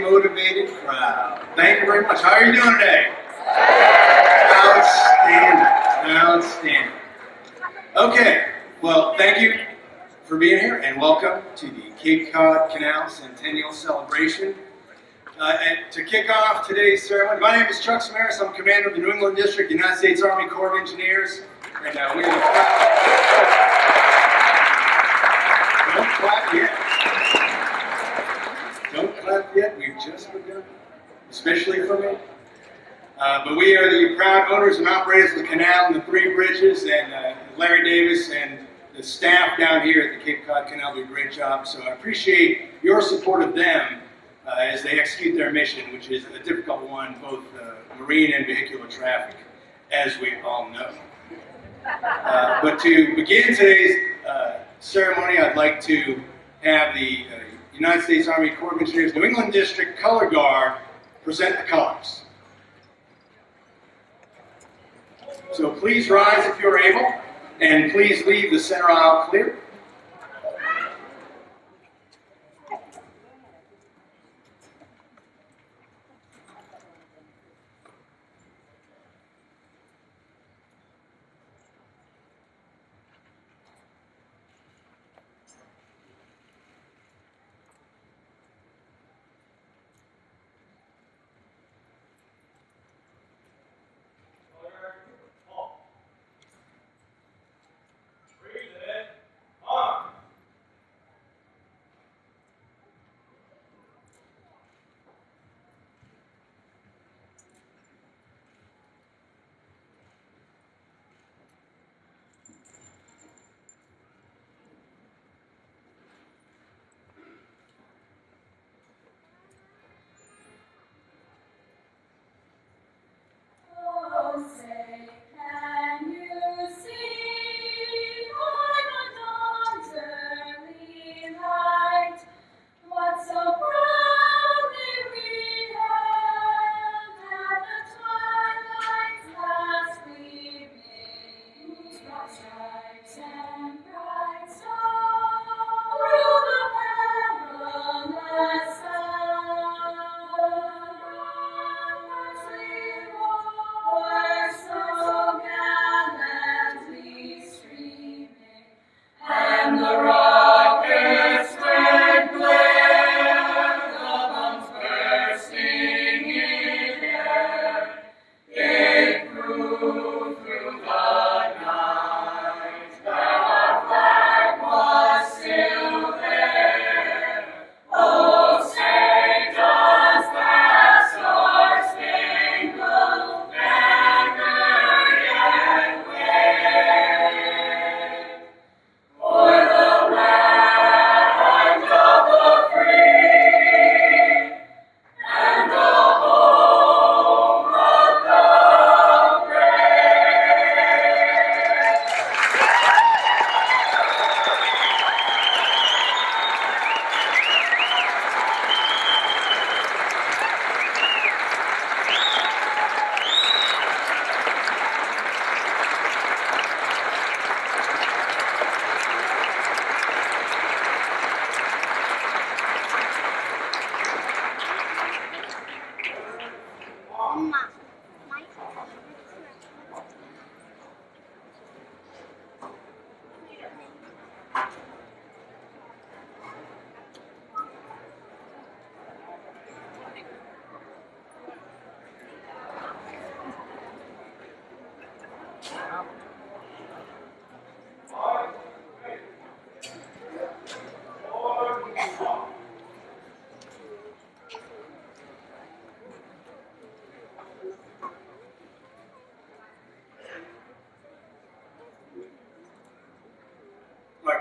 motivated crowd. Thank you very much. How are you doing today? Outstanding. Okay, well, thank you for being here and welcome to the Cape Cod Canal Centennial Celebration. And to kick off today's ceremony, my name is Chuck Samaras. I'm commander of the New England District, United States Army Corps of Engineers. And we are Don't clap yet. Don't clap yet. We've just begun, especially for me. But we are the proud owners and operators of the canal and the three bridges, and Larry Davis and the staff down here at the Cape Cod Canal do a great job. So I appreciate your support of them as they execute their mission, which is a difficult one, both marine and vehicular traffic, as we all know. But to begin today's ceremony, I'd like to have the United States Army Corps of Engineers New England District Color Guard present the colors. So please rise if you're able, and please leave the center aisle clear.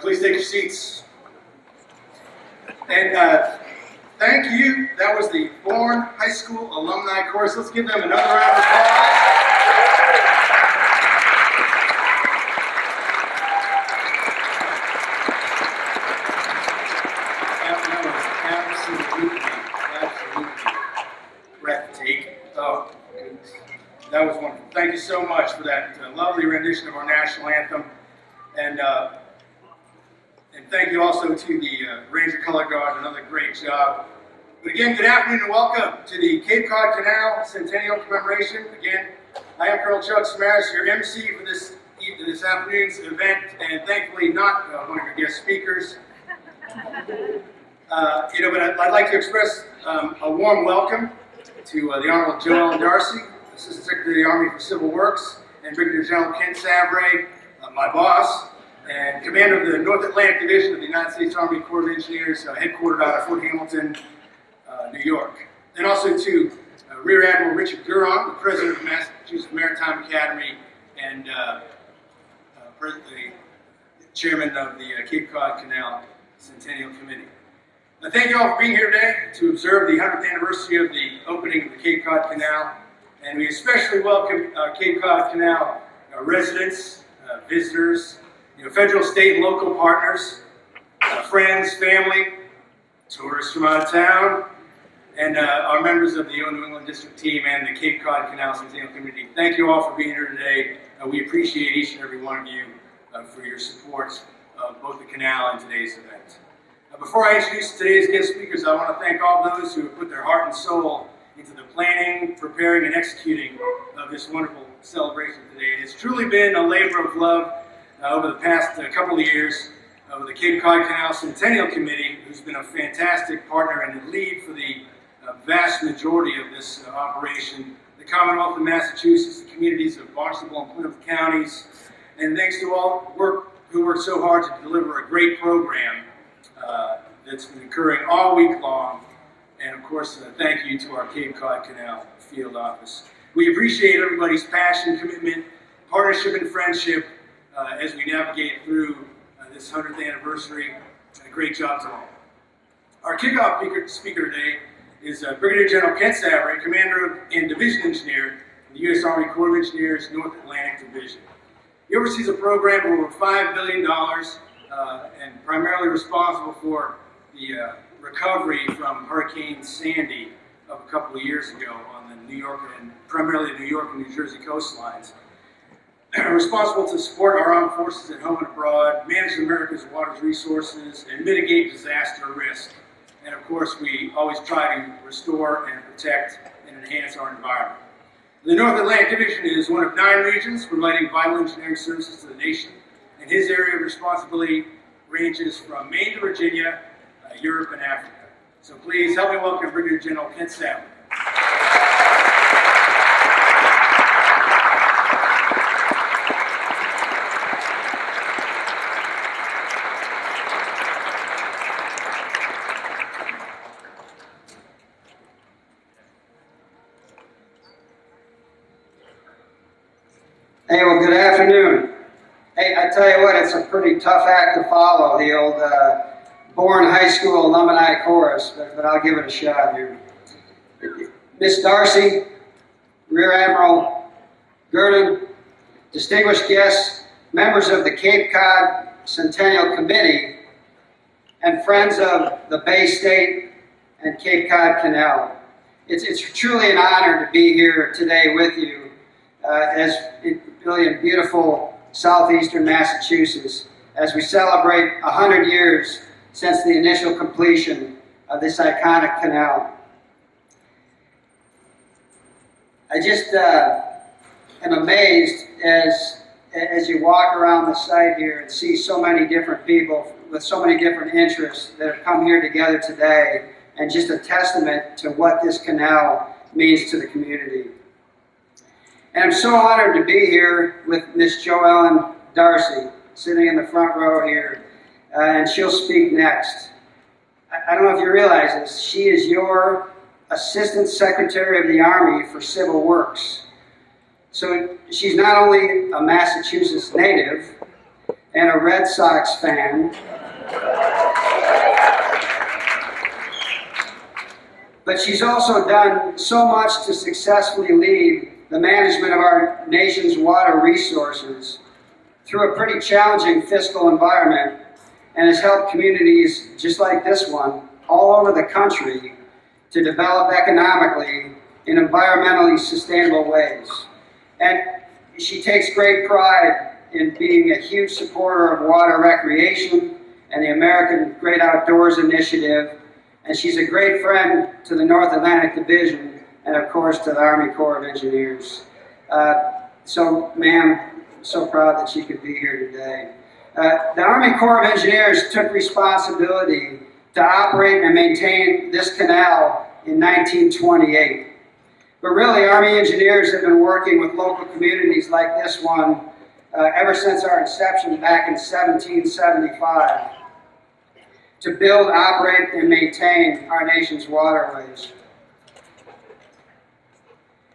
Please take your seats. And thank you. That was the Bourne High School Alumni Chorus. Let's give them another round of applause. That was absolutely breathtaking. Oh, goodness. That was wonderful. Thank you so much for that lovely rendition of our national anthem. And thank you also to the Ranger Color Guard, another great job. But again, good afternoon and welcome to the Cape Cod Canal Centennial Commemoration. Again, I am Colonel Chuck Smash, your MC for this afternoon's event, and thankfully not one of your guest speakers. But I'd like to express a warm welcome to the Honorable Joellen Darcy, Assistant Secretary of the Army for Civil Works, and Brigadier General Kent Savray, my boss, and Commander of the North Atlantic Division of the United States Army Corps of Engineers, headquartered out of Fort Hamilton, New York. And also to Rear Admiral Richard Guron, the President of the Massachusetts Maritime Academy, and the Chairman of the Cape Cod Canal Centennial Committee. Thank you all for being here today to observe the 100th anniversary of the opening of the Cape Cod Canal. And we especially welcome Cape Cod Canal residents, visitors, federal, state, and local partners, friends, family, tourists from out of town, and our members of the New England District team and the Cape Cod Canal Centennial Committee. Thank you all for being here today. We appreciate each and every one of you for your support of both the canal and today's event. Before I introduce today's guest speakers, I want to thank all those who have put their heart and soul into the planning, preparing, and executing of this wonderful celebration today. It has truly been a labor of love over the past couple of years with the Cape Cod Canal Centennial Committee, who's been a fantastic partner and lead for the vast majority of this operation. The Commonwealth of Massachusetts, the communities of Barnstable and Plymouth counties, and thanks to all who worked so hard to deliver a great program that's been occurring all week long. And of course, thank you to our Cape Cod Canal field office. We appreciate everybody's passion, commitment, partnership, and friendship as we navigate through this 100th anniversary. A great job to all. Our kickoff speaker today is Brigadier General Kent Savray, Commander and Division Engineer in the U.S. Army Corps of Engineers North Atlantic Division. He oversees a program of over $5 billion and primarily responsible for the recovery from Hurricane Sandy of a couple of years ago on the New York and primarily the New York and New Jersey coastlines. Responsible to support our armed forces at home and abroad, manage America's water resources, and mitigate disaster risk. And of course, we always try to restore and protect and enhance our environment. The North Atlantic Division is one of 9 regions providing vital engineering services to the nation, and his area of responsibility ranges from Maine to Virginia, Europe, and Africa. So please help me welcome Brigadier General Kent Savray. Hey, well, good afternoon. Hey, I tell you what, it's a pretty tough act to follow, the old Bourne High School alumni chorus, but I'll give it a shot here. Miss Darcy, Rear Admiral Gurdon, distinguished guests, members of the Cape Cod Centennial Committee, and friends of the Bay State and Cape Cod Canal. It's truly an honor to be here today with you as really in beautiful southeastern Massachusetts as we celebrate 100 years since the initial completion of this iconic canal. I just am amazed as you walk around the site here and see so many different people with so many different interests that have come here together today, and just a testament to what this canal means to the community. And I'm so honored to be here with Miss Joellen Darcy, sitting in the front row here, and she'll speak next. I don't know if you realize this, she is your Assistant Secretary of the Army for Civil Works. So she's not only a Massachusetts native and a Red Sox fan, but she's also done so much to successfully lead the management of our nation's water resources through a pretty challenging fiscal environment, and has helped communities just like this one all over the country to develop economically in environmentally sustainable ways. And she takes great pride in being a huge supporter of water recreation and the American Great Outdoors Initiative, and she's a great friend to the North Atlantic Division and, of course, to the Army Corps of Engineers. So, ma'am, so proud that she could be here today. The Army Corps of Engineers took responsibility to operate and maintain this canal in 1928. But really, Army engineers have been working with local communities like this one ever since our inception back in 1775 to build, operate, and maintain our nation's waterways.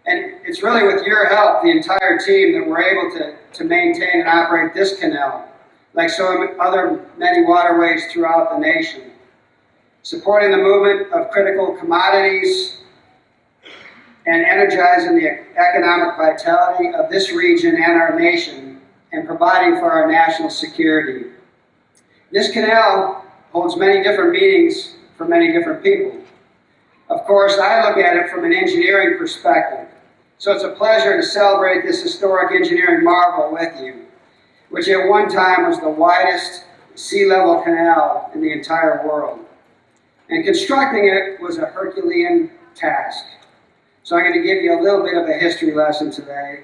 And it's really with your help, the entire team, that we're able to maintain and operate this canal, like so many waterways throughout the nation, supporting the movement of critical commodities and energizing the economic vitality of this region and our nation, and providing for our national security. This canal holds many different meanings for many different people. Of course, I look at it from an engineering perspective, so it's a pleasure to celebrate this historic engineering marvel with you, which at one time was the widest sea-level canal in the entire world. And constructing it was a Herculean task. So I'm going to give you a little bit of a history lesson today.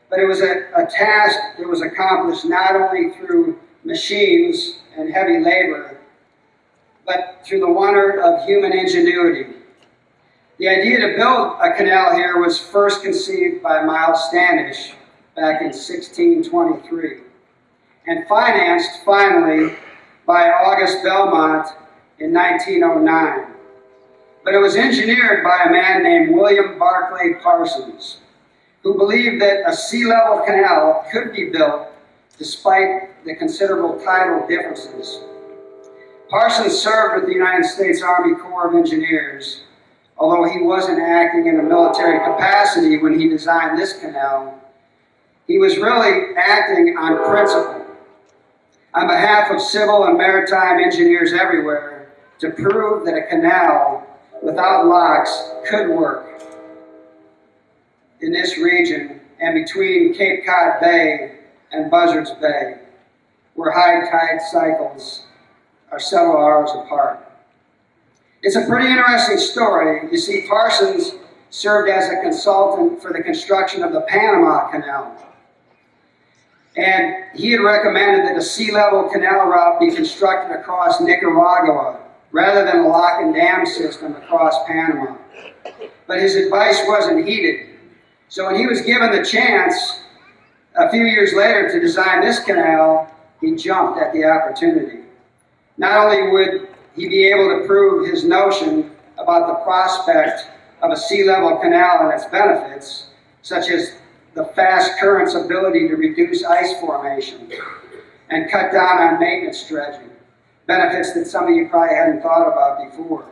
But it was a task that was accomplished not only through machines and heavy labor, but through the wonder of human ingenuity. The idea to build a canal here was first conceived by Miles Standish back in 1623, and financed finally by August Belmont in 1909. But it was engineered by a man named William Barclay Parsons, who believed that a sea-level canal could be built despite the considerable tidal differences. Parsons served with the United States Army Corps of Engineers, although he wasn't acting in a military capacity when he designed this canal. He was really acting on principle, on behalf of civil and maritime engineers everywhere, to prove that a canal without locks could work in this region and between Cape Cod Bay and Buzzards Bay, where high tide cycles are several hours apart. It's a pretty interesting story. You see, Parsons served as a consultant for the construction of the Panama Canal. And he had recommended that a sea-level canal route be constructed across Nicaragua rather than a lock and dam system across Panama. But his advice wasn't heeded. So when he was given the chance a few years later to design this canal, he jumped at the opportunity. Not only would he be able to prove his notion about the prospect of a sea-level canal and its benefits, such as the fast current's ability to reduce ice formation and cut down on maintenance dredging, benefits that some of you probably hadn't thought about before.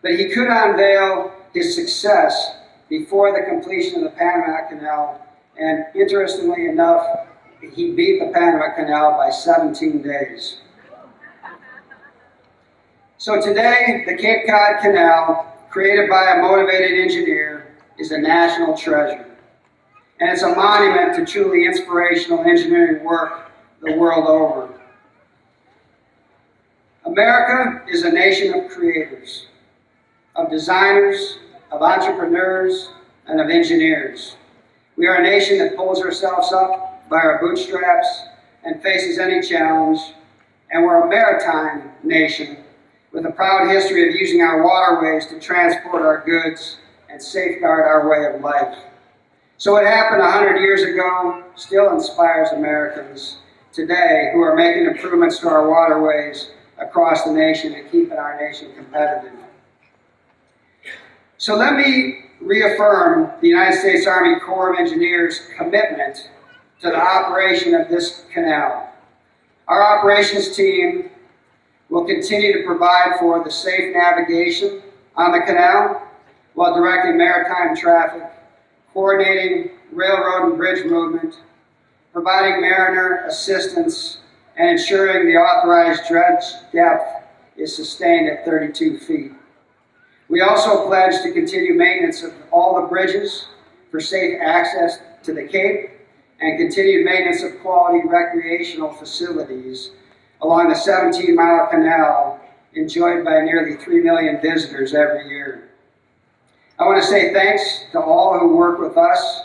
But he could unveil his success before the completion of the Panama Canal, and interestingly enough, he beat the Panama Canal by 17 days. So today, the Cape Cod Canal, created by a motivated engineer, is a national treasure. And it's a monument to truly inspirational engineering work the world over. America is a nation of creators, of designers, of entrepreneurs, and of engineers. We are a nation that pulls ourselves up by our bootstraps and faces any challenge, and we're a maritime nation with a proud history of using our waterways to transport our goods and safeguard our way of life. So what happened 100 years ago still inspires Americans today who are making improvements to our waterways across the nation and keeping our nation competitive. So let me reaffirm the United States Army Corps of Engineers' commitment to the operation of this canal. Our operations team will continue to provide for the safe navigation on the canal while directing maritime traffic, coordinating railroad and bridge movement, providing mariner assistance, and ensuring the authorized dredge depth is sustained at 32 feet. We also pledge to continue maintenance of all the bridges for safe access to the Cape and continued maintenance of quality recreational facilities along the 17-mile canal enjoyed by nearly 3 million visitors every year. I want to say thanks to all who work with us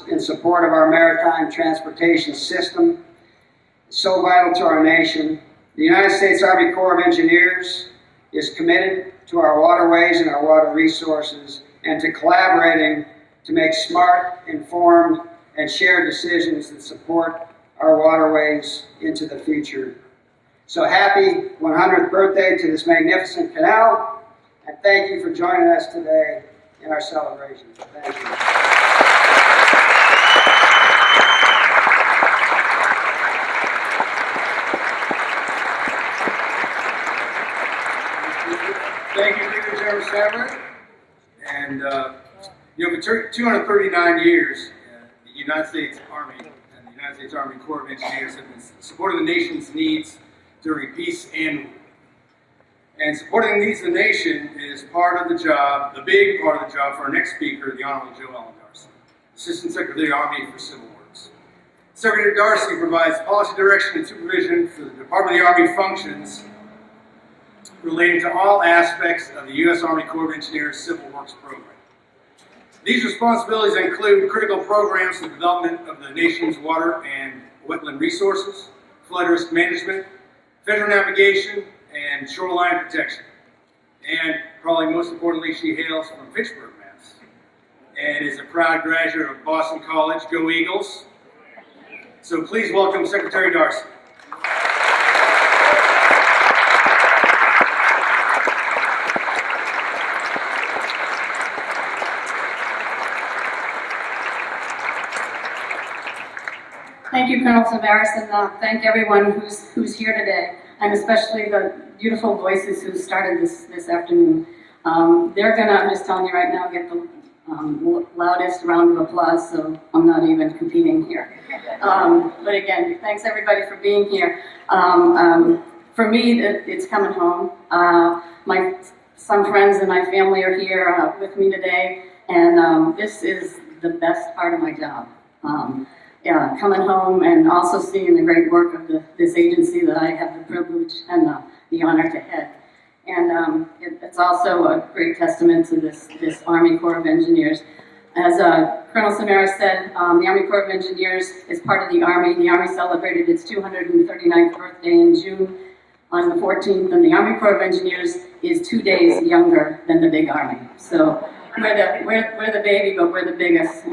in support of our maritime transportation system. It's so vital to our nation. The United States Army Corps of Engineers is committed to our waterways and our water resources and to collaborating to make smart, informed, and shared decisions that support our waterways into the future. So happy 100th birthday to this magnificent canal, and thank you for joining us today in our celebration. Thank you. Thank you, Peter General Savard. And, for 239 years, the United States Army and the United States Army Corps of Engineers have been supporting the nation's needs during peace and war. And supporting the needs of the nation is part of the job, the big part of the job for our next speaker, the Honorable Joe Ellen Darcy, Assistant Secretary of the Army for Civil Works. Secretary Darcy provides policy direction and supervision for the Department of the Army functions relating to all aspects of the U.S. Army Corps of Engineers Civil Works program. These responsibilities include critical programs for the development of the nation's water and wetland resources, flood risk management, federal navigation, and shoreline protection. And probably most importantly, she hails from Fitchburg, Mass. And is a proud graduate of Boston College. Go Eagles. So please welcome Secretary Darcy. Thank you, Colonel Tavares, and thank everyone who's here today, and especially the beautiful voices who started this afternoon. They're gonna, I'm just telling you right now, get the loudest round of applause, so I'm not even competing here. But again, thanks everybody for being here. For me, it's coming home. Some friends and my family are here with me today, and this is the best part of my job. Coming home and also seeing the great work of this agency that I have the privilege and the honor to head. And it's also a great testament to this Army Corps of Engineers. As Colonel Samara said, the Army Corps of Engineers is part of the Army. The Army celebrated its 239th birthday in June on the 14th, and the Army Corps of Engineers is 2 days younger than the big Army. So we're the baby, but we're the biggest.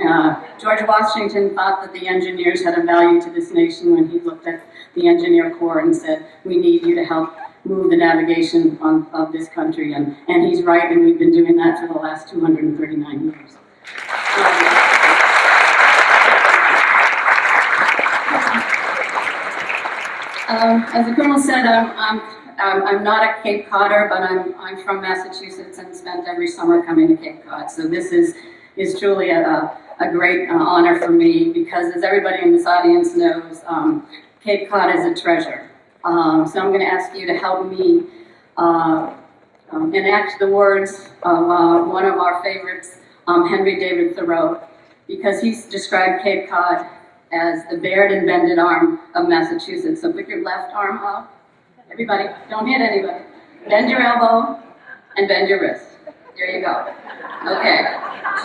George Washington thought that the engineers had a value to this nation when he looked at the Engineer Corps and said, we need you to help move the navigation of this country. And he's right, and we've been doing that for the last 239 years. As the Colonel said, I'm not a Cape Codder, but I'm from Massachusetts and spent every summer coming to Cape Cod. So this is truly a great honor for me because, as everybody in this audience knows, Cape Cod is a treasure. So I'm going to ask you to help me enact the words of one of our favorites, Henry David Thoreau, because he's described Cape Cod as the bared and bended arm of Massachusetts. So put your left arm up. Everybody, don't hit anybody. Bend your elbow and bend your wrist. There you go. Okay.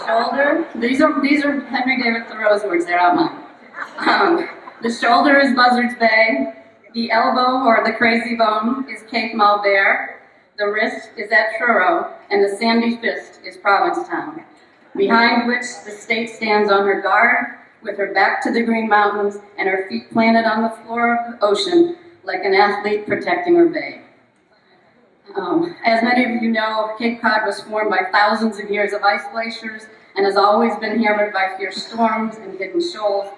Shoulder. These are Henry David Thoreau's words. They're not mine. The shoulder is Buzzards Bay. The elbow, or the crazy bone, is Cape Malbert. The wrist is at Truro, and the sandy fist is Provincetown, behind which the state stands on her guard, with her back to the Green Mountains and her feet planted on the floor of the ocean, like an athlete protecting her bay. As many of you know, Cape Cod was formed by thousands of years of ice glaciers and has always been hammered by fierce storms and hidden shoals,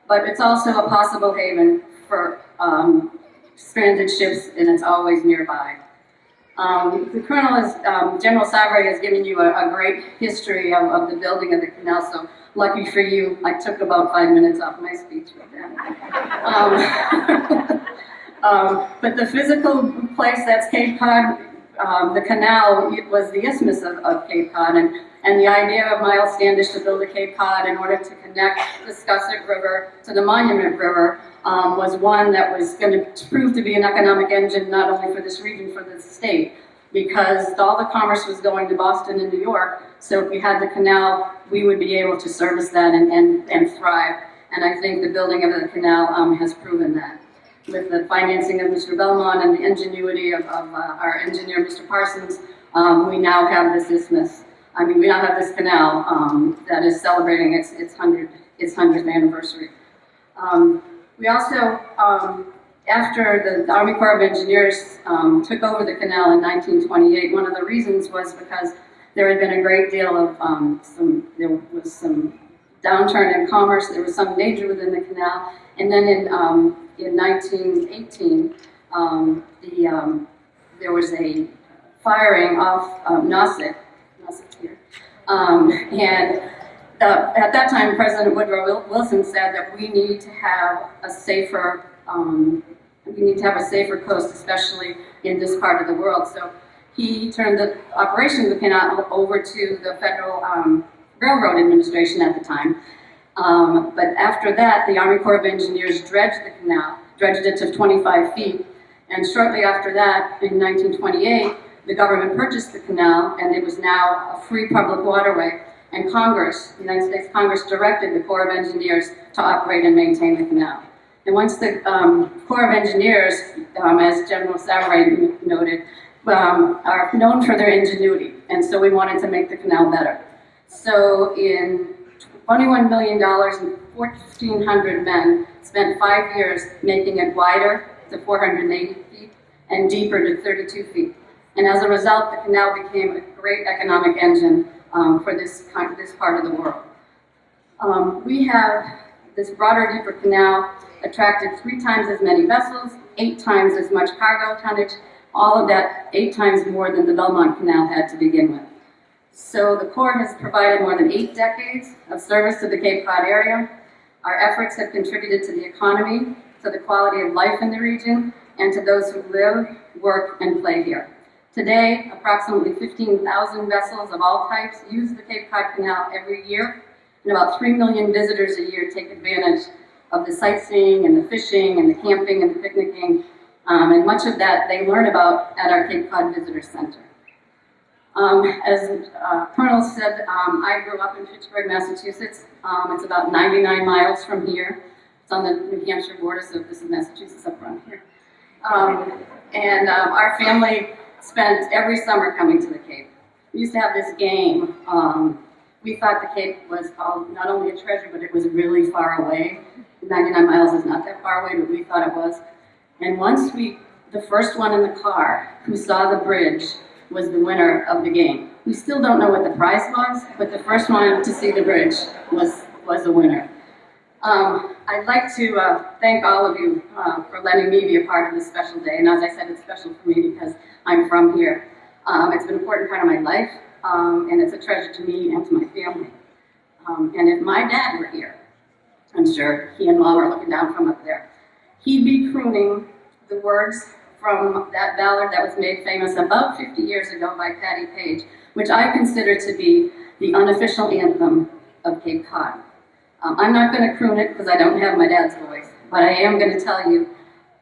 but it's also a possible haven for stranded ships, and it's always nearby. The Colonel General Savary has given you a great history of the building of the canal, so lucky for you, I took about 5 minutes off my speech with that. But the physical place that's Cape Cod, the canal, it was the isthmus of Cape Cod, and And the idea of Miles Standish to build a Cape Cod in order to connect the Scusset River to the Monument River was one that was going to prove to be an economic engine not only for this region, for the state, because all the commerce was going to Boston and New York. So if we had the canal, we would be able to service that and thrive. And I think the building of the canal has proven that. With the financing of Mr. Belmont and the ingenuity of our engineer, Mr. Parsons, we now have this isthmus. We now have this canal that is celebrating its 100th anniversary. We also, after the Army Corps of Engineers took over the canal in 1928, one of the reasons was because there had been a great deal of there was some downturn in commerce, there was some danger within the canal, and then in 1918, there was a firing off Nauset here, and at that time, President Woodrow Wilson said that we need to have a safer coast, especially in this part of the world. So he turned the operation of the canal over to the Federal Railroad Administration at the time. But after that, the Army Corps of Engineers dredged the canal, dredged it to 25 feet, and shortly after that, in 1928, the government purchased the canal, and it was now a free public waterway. And Congress, the United States Congress, directed the Corps of Engineers to operate and maintain the canal. And once the Corps of Engineers, as General Savary noted, are known for their ingenuity, and so we wanted to make the canal better. So in $21 million and 1,400 men spent 5 years making it wider to 480 feet and deeper to 32 feet. And as a result, the canal became a great economic engine for this part of the world. We have this broader, deeper canal attracted 3 times as many vessels, 8 times as much cargo tonnage, all of that 8 times more than the Belmont Canal had to begin with. So the Corps has provided more than 8 decades of service to the Cape Cod area. Our efforts have contributed to the economy, to the quality of life in the region, and to those who live, work, and play here. Today, approximately 15,000 vessels of all types use the Cape Cod Canal every year, and about 3 million visitors a year take advantage of the sightseeing and the fishing and the camping and the picnicking, and much of that they learn about at our Cape Cod Visitor Center. As Colonel said, I grew up in Fitchburg, Massachusetts. It's about 99 miles from here. It's on the New Hampshire border, so this is Massachusetts up around here. And our family spent every summer coming to the Cape. We used to have this game. We thought the Cape was not only a treasure, but it was really far away. 99 miles is not that far away, but we thought it was. And once the first one in the car who saw the bridge was the winner of the game. We still don't know what the prize was, but the first one to see the bridge was the winner. I'd like to thank all of you for letting me be a part of this special day. And as I said, it's special for me because I'm from here. It's been an important part of my life, and it's a treasure to me and to my family. And if my dad were here, I'm sure he and Mom are looking down from up there, he'd be crooning the words from that ballad that was made famous about 50 years ago by Patti Page, which I consider to be the unofficial anthem of Cape Cod. I'm not going to croon it because I don't have my dad's voice, but I am going to tell you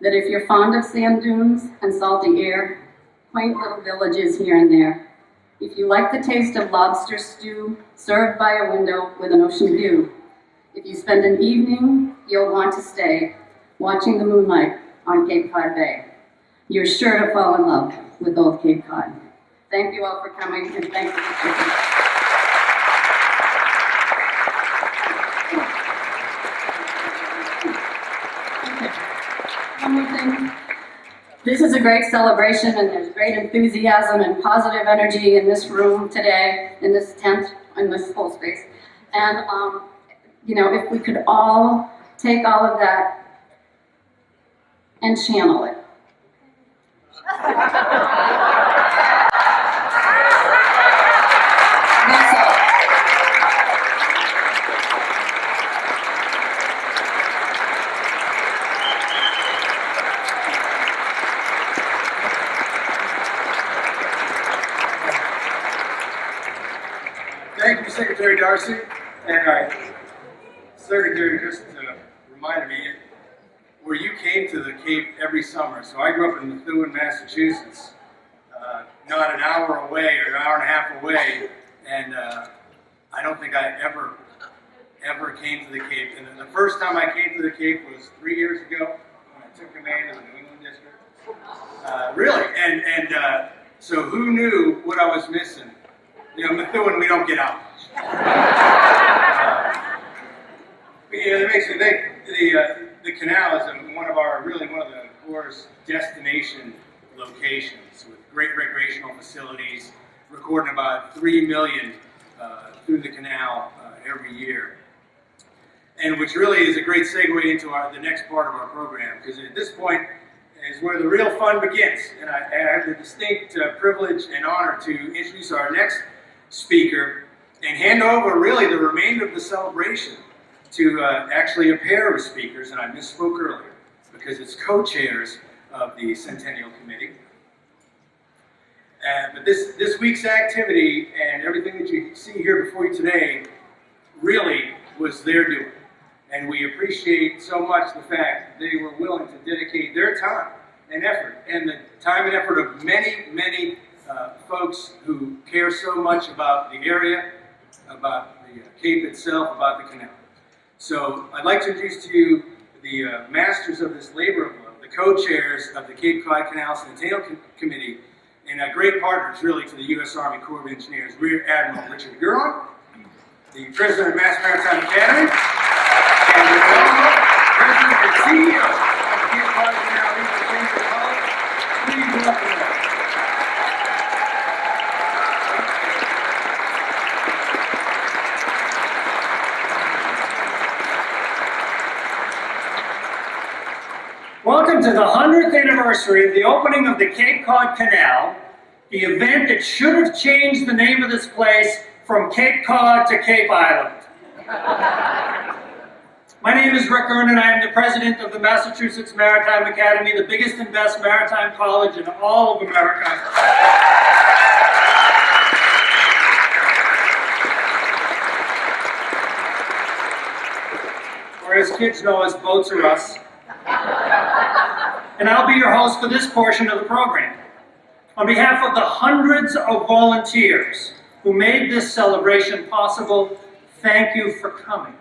that if you're fond of sand dunes and salty air, quaint little villages here and there, if you like the taste of lobster stew served by a window with an ocean view, if you spend an evening you'll want to stay watching the moonlight on Cape Cod Bay, you're sure to fall in love with old Cape Cod. Thank you all for coming, and thank you for listening. One more thing. This is a great celebration, and there's great enthusiasm and positive energy in this room today, in this tent, in this whole space. And, if we could all take all of that and channel it. That's all. Thank you, Secretary Darcy. And Secretary just reminded me where you came to the Cape every summer. So I grew up in Methuen, Massachusetts, not an hour away or an hour and a half away, and I don't think I ever came to the Cape. And the first time I came to the Cape was 3 years ago when I took command of the New England District. Really, and so who knew what I was missing? You know, Methuen, we don't get out much. It makes me think the canal is one of the tourist destination locations with great recreational facilities, recording about 3 million through the canal every year. And which really is a great segue into the next part of our program, because at this point is where the real fun begins. And I have the distinct privilege and honor to introduce our next speaker and hand over really the remainder of the celebration to actually a pair of speakers, and I misspoke earlier, because it's co-chairs of the Centennial Committee. But this week's activity and everything that you see here before you today really was their doing. And we appreciate so much the fact that they were willing to dedicate their time and effort, and the time and effort of many folks who care so much about the area, about the Cape itself, about the canal. So I'd like to introduce to you the masters of this labor of love, the co-chairs of the Cape Cod Canal Centennial Committee, and great partners really to the U.S. Army Corps of Engineers, Rear Admiral Richard Guerin, the President of Mass Maritime Academy, and the President and CEO of the Cape Cod Canal Youth Orchestra. Please welcome them. Welcome to the 100th anniversary of the opening of the Cape Cod Canal, the event that should have changed the name of this place from Cape Cod to Cape Island. My name is Rick Earn, and I am the president of the Massachusetts Maritime Academy, the biggest and best maritime college in all of America. Or as kids know us, boats are us. And I'll be your host for this portion of the program. On behalf of the hundreds of volunteers who made this celebration possible, thank you for coming.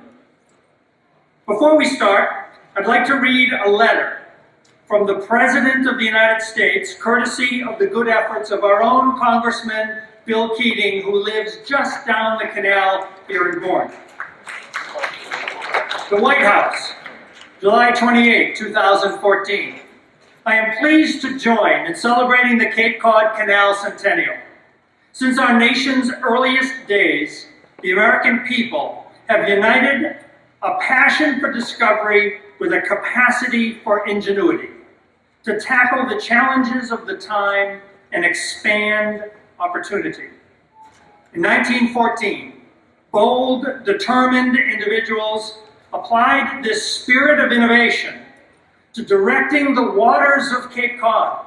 Before we start, I'd like to read a letter from the President of the United States, courtesy of the good efforts of our own Congressman Bill Keating, who lives just down the canal here in Bourne. The White House, July 28, 2014. I am pleased to join in celebrating the Cape Cod Canal Centennial. Since our nation's earliest days, the American people have united a passion for discovery with a capacity for ingenuity to tackle the challenges of the time and expand opportunity. In 1914, bold, determined individuals applied this spirit of innovation to directing the waters of Cape Cod.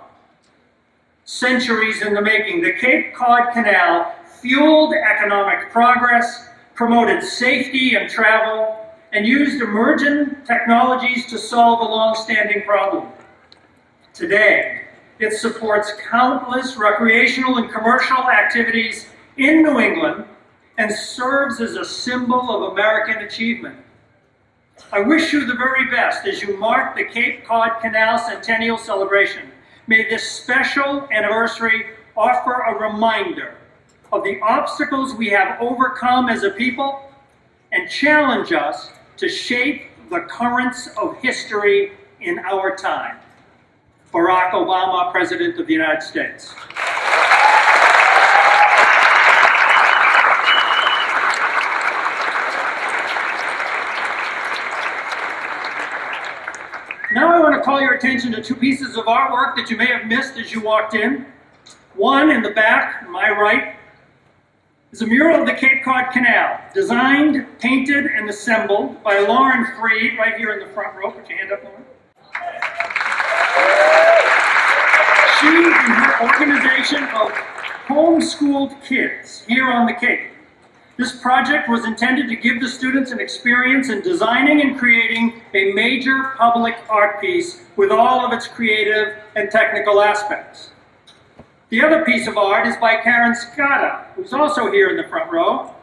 Centuries in the making, the Cape Cod Canal fueled economic progress, promoted safety and travel, and used emerging technologies to solve a long-standing problem. Today, it supports countless recreational and commercial activities in New England and serves as a symbol of American achievement. I wish you the very best as you mark the Cape Cod Canal Centennial celebration. May this special anniversary offer a reminder of the obstacles we have overcome as a people and challenge us to shape the currents of history in our time. Barack Obama, President of the United States. Now I want to call your attention to two pieces of artwork that you may have missed as you walked in. One in the back, my right, is a mural of the Cape Cod Canal, designed, painted, and assembled by Lauren Freed, right here in the front row. Put your hand up, Lauren. She and her organization of homeschooled kids here on the Cape. This project was intended to give the students an experience in designing and creating a major public art piece with all of its creative and technical aspects. The other piece of art is by Karen Scotta, who's also here in the front row.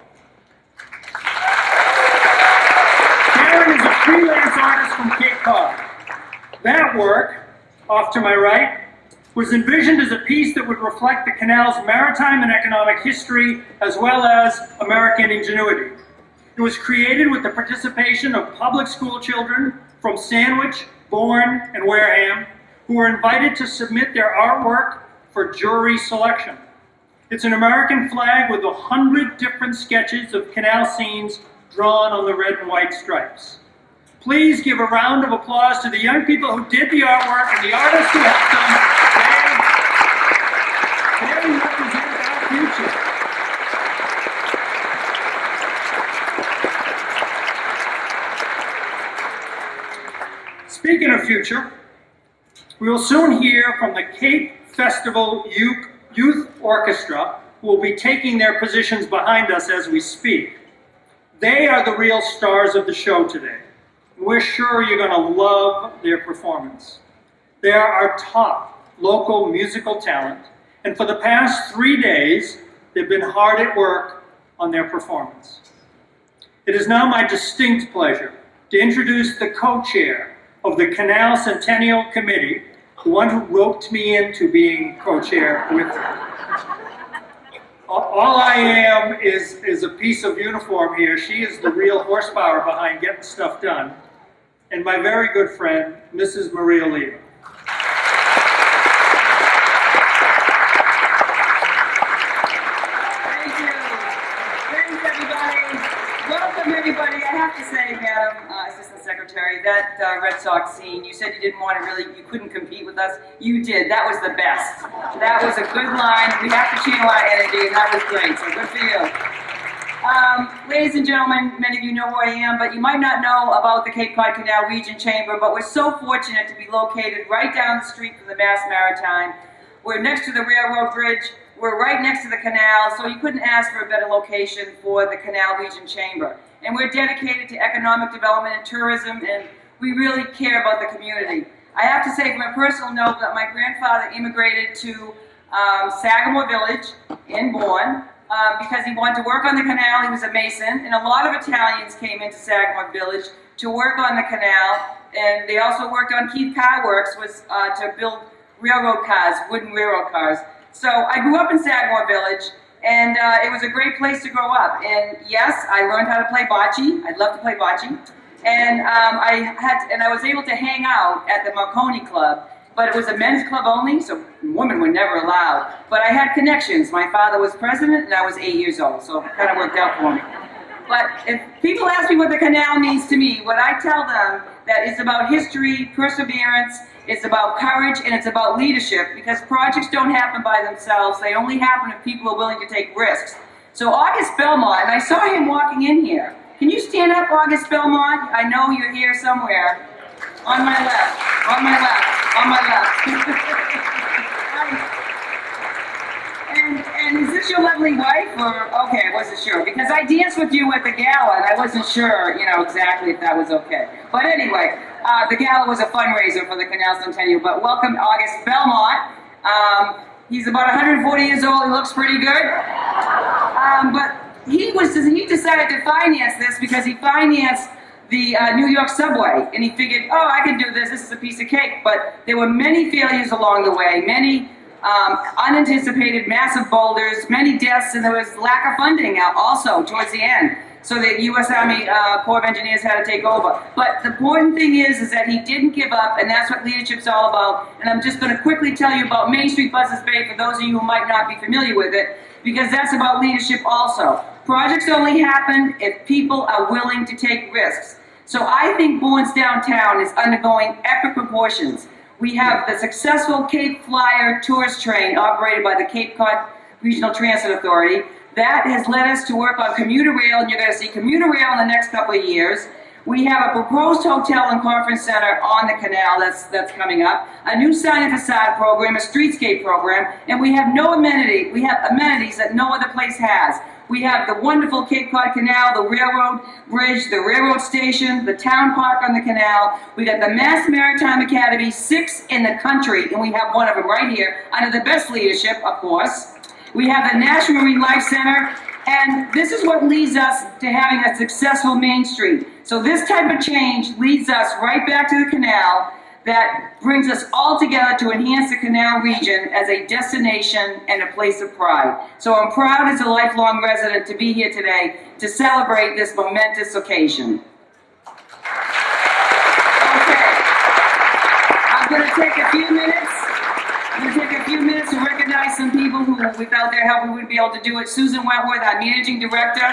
Karen is a freelance artist from Cape Cod. That work, off to my right, was envisioned as a piece that would reflect the canal's maritime and economic history, as well as American ingenuity. It was created with the participation of public school children from Sandwich, Bourne, and Wareham, who were invited to submit their artwork for jury selection. It's an American flag with 100 different sketches of canal scenes drawn on the red and white stripes. Please give a round of applause to the young people who did the artwork and the artists who helped them. They represent our future. Speaking of future, we will soon hear from the Cape Festival Youth Orchestra, who will be taking their positions behind us as we speak. They are the real stars of the show today. We're sure you're going to love their performance. They are our top local musical talent, and for the past 3 days, they've been hard at work on their performance. It is now my distinct pleasure to introduce the co-chair of the Canal Centennial Committee, the one who roped me into being co-chair with her. All I am is a piece of uniform here. She is the real horsepower behind getting stuff done. And my very good friend, Mrs. Maria Leo. Thank you. Thanks, everybody. Welcome, everybody. I have to say, Madam Assistant Secretary, that Red Sox scene, you said you didn't want to you couldn't compete with us. You did. That was the best. That was a good line. We have to channel our energy, and that was great. So good for you. Ladies and gentlemen, many of you know who I am, but you might not know about the Cape Cod Canal Region Chamber, but we're so fortunate to be located right down the street from the Mass Maritime. We're next to the railroad bridge. We're right next to the canal, so you couldn't ask for a better location for the Canal Region Chamber. And we're dedicated to economic development and tourism, and we really care about the community. I have to say, from a personal note, that my grandfather immigrated to Sagamore Village in Bourne, because he wanted to work on the canal. He was a mason, and a lot of Italians came into Sagamore Village to work on the canal, and they also worked on Keith Car Works, was to build railroad cars, wooden railroad cars. So I grew up in Sagamore Village, and it was a great place to grow up. And yes, I learned how to play bocce. I'd love to play bocce, and I was able to hang out at the Marconi Club. But it was a men's club only, so women were never allowed. But I had connections. My father was president, and I was 8 years old, so it kind of worked out for me. But if people ask me what the canal means to me, what I tell them, that it's about history, perseverance, it's about courage, and it's about leadership, because projects don't happen by themselves. They only happen if people are willing to take risks. So August Belmont, and I saw him walking in here. Can you stand up, August Belmont? I know you're here somewhere. On my left, on my left, on my left. and is this your lovely wife, or, okay, I wasn't sure, because I danced with you at the gala, and I wasn't sure, exactly if that was okay. But anyway, the gala was a fundraiser for the Canal Centennial, but welcome August Belmont. He's about 140 years old, he looks pretty good. But he decided to finance this because he financed the New York subway, and he figured, oh, I can do this is a piece of cake. But there were many failures along the way, many unanticipated massive boulders, many deaths, and there was lack of funding also towards the end. So the U.S. Army Corps of Engineers had to take over. But the important thing is that he didn't give up, and that's what leadership's all about. And I'm just going to quickly tell you about Main Street Buzzards Bay for those of you who might not be familiar with it, because that's about leadership also. Projects only happen if people are willing to take risks. So I think Bourne's downtown is undergoing epic proportions. We have the successful Cape Flyer tourist train operated by the Cape Cod Regional Transit Authority. That has led us to work on commuter rail, and you're going to see commuter rail in the next couple of years. We have a proposed hotel and conference center on the canal that's coming up, a new sign and facade program, a streetscape program, and we have we have amenities that no other place has. We have the wonderful Cape Cod Canal, the railroad bridge, the railroad station, the town park on the canal. We got the Mass Maritime Academy, 6 in the country, and we have one of them right here, under the best leadership, of course. We have the National Marine Life Center, and this is what leads us to having a successful Main Street. So this type of change leads us right back to the canal, that brings us all together to enhance the canal region as a destination and a place of pride. So I'm proud as a lifelong resident to be here today to celebrate this momentous occasion. Okay, I'm going to take a few minutes to recognize some people who, without their help, we wouldn't be able to do it. Susan Wentworth, our managing director,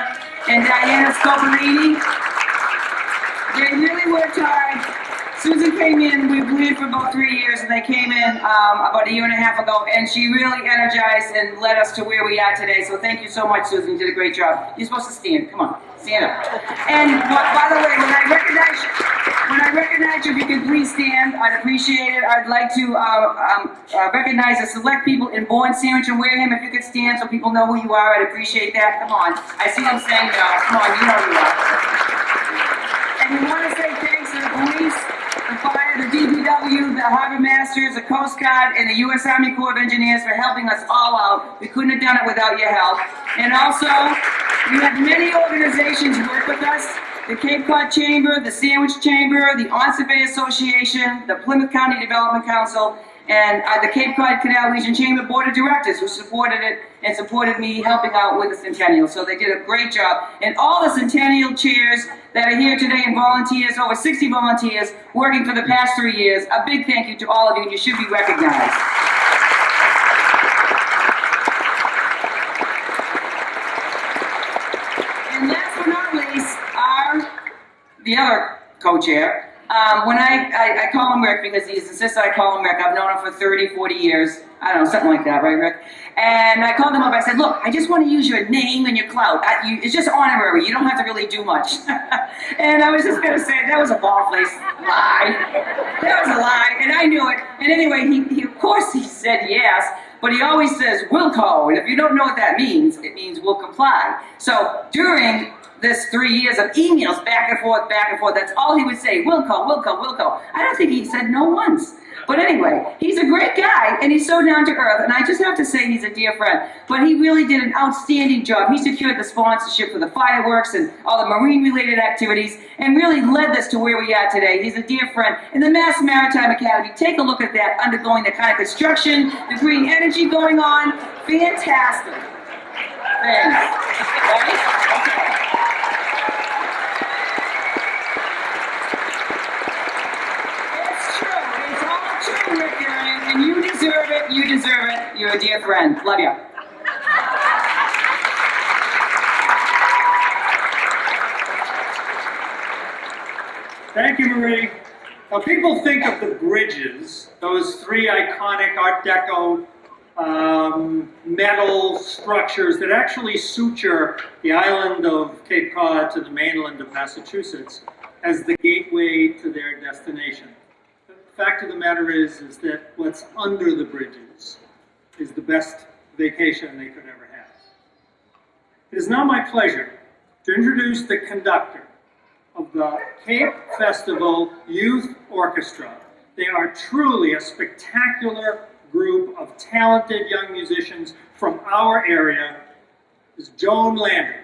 and Diana Scoparini. They really worked hard. Susan came in, we believed for about 3 years, and they came in about a year and a half ago, and she really energized and led us to where we are today. So thank you so much, Susan. You did a great job. You're supposed to stand. Come on, stand up. And by the way, when I recognize you, if you can please stand, I'd appreciate it. I'd like to recognize the select people in Bourne, Sandwich, and Wareham. If you could stand so people know who you are, I'd appreciate that. Come on. I see them saying no. Come on, you know who you are. And we want to say thanks to the police, the fire, the DPW, the Harbor Masters, the Coast Guard, and the U.S. Army Corps of Engineers for helping us all out. We couldn't have done it without your help. And also, we have many organizations work with us. The Cape Cod Chamber, the Sandwich Chamber, the Onset Bay Association, the Plymouth County Development Council, and the Cape Cod Canal Region Chamber Board of Directors, who supported it and supported me helping out with the Centennial. So they did a great job. And all the Centennial chairs that are here today and volunteers, over 60 volunteers, working for the past 3 years, a big thank you to all of you, and you should be recognized. And last but not least, the other co-chair, when I call him Rick because he insists I call him Rick. I've known him for 30, 40 years. I don't know, something like that, right, Rick? And I called him up. I said, look, I just want to use your name and your clout. It's just honorary. You don't have to really do much. And I was just going to say, that was a bald-faced lie. That was a lie, and I knew it. And anyway, he of course, he said yes. But he always says, Wilco. And if you don't know what that means, it means we'll comply. So during this 3 years of emails back and forth, that's all he would say, Wilco, Wilco, Wilco. I don't think he said no once. But anyway, he's a great guy, and he's so down to earth, and I just have to say he's a dear friend. But he really did an outstanding job. He secured the sponsorship for the fireworks and all the marine-related activities, and really led us to where we are today. He's a dear friend. And the Mass Maritime Academy, take a look at that, undergoing the kind of construction, the green energy going on. Fantastic. Thanks. Right? Okay. And you deserve it, you deserve it. You're a dear friend. Love you. Thank you, Marie. Now, people think of the bridges, those 3 iconic Art Deco metal structures that actually suture the island of Cape Cod to the mainland of Massachusetts, as the gateway to their destination. The fact of the matter is that what's under the bridges is the best vacation they could ever have. It is now my pleasure to introduce the conductor of the Cape Festival Youth Orchestra. They are truly a spectacular group of talented young musicians from our area. This is Joan Lander.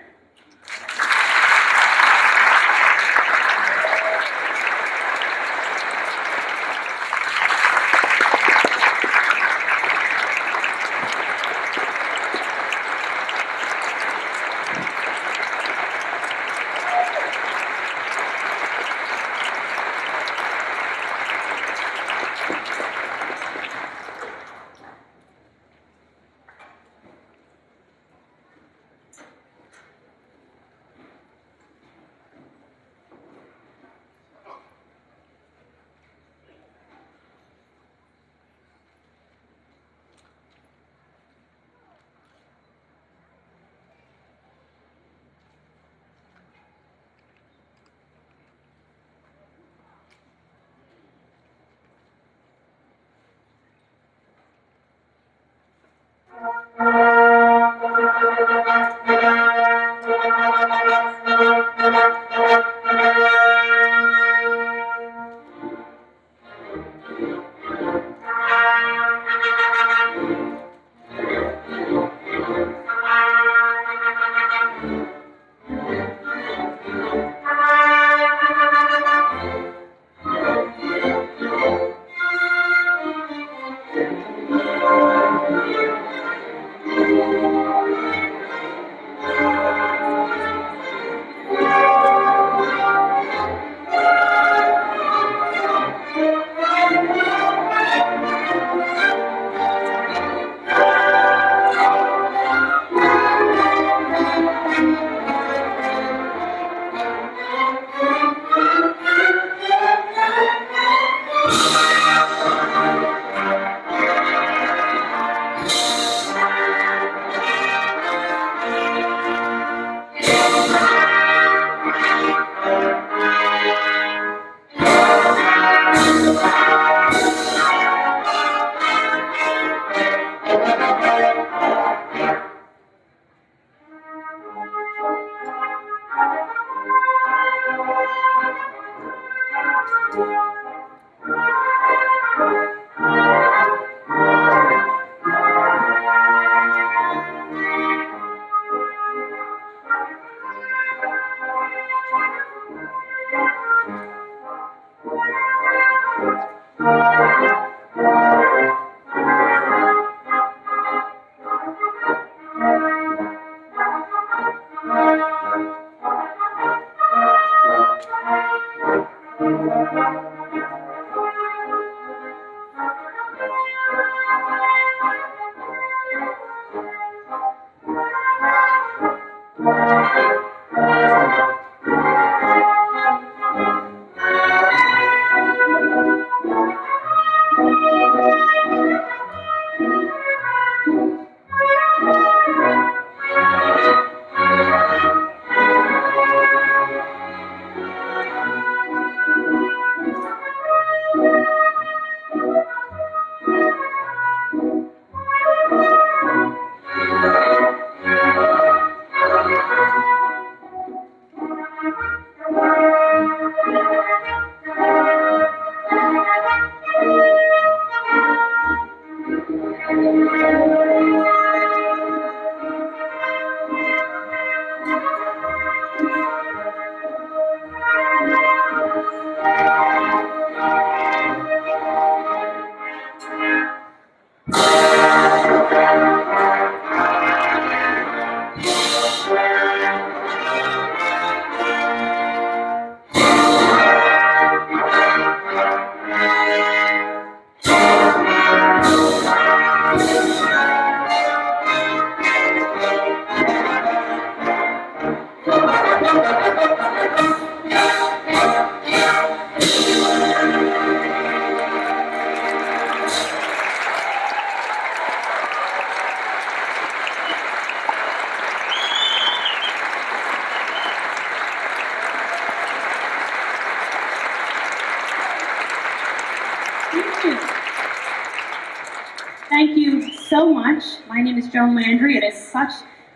Thank you so much. My name is Joan Landry. It is such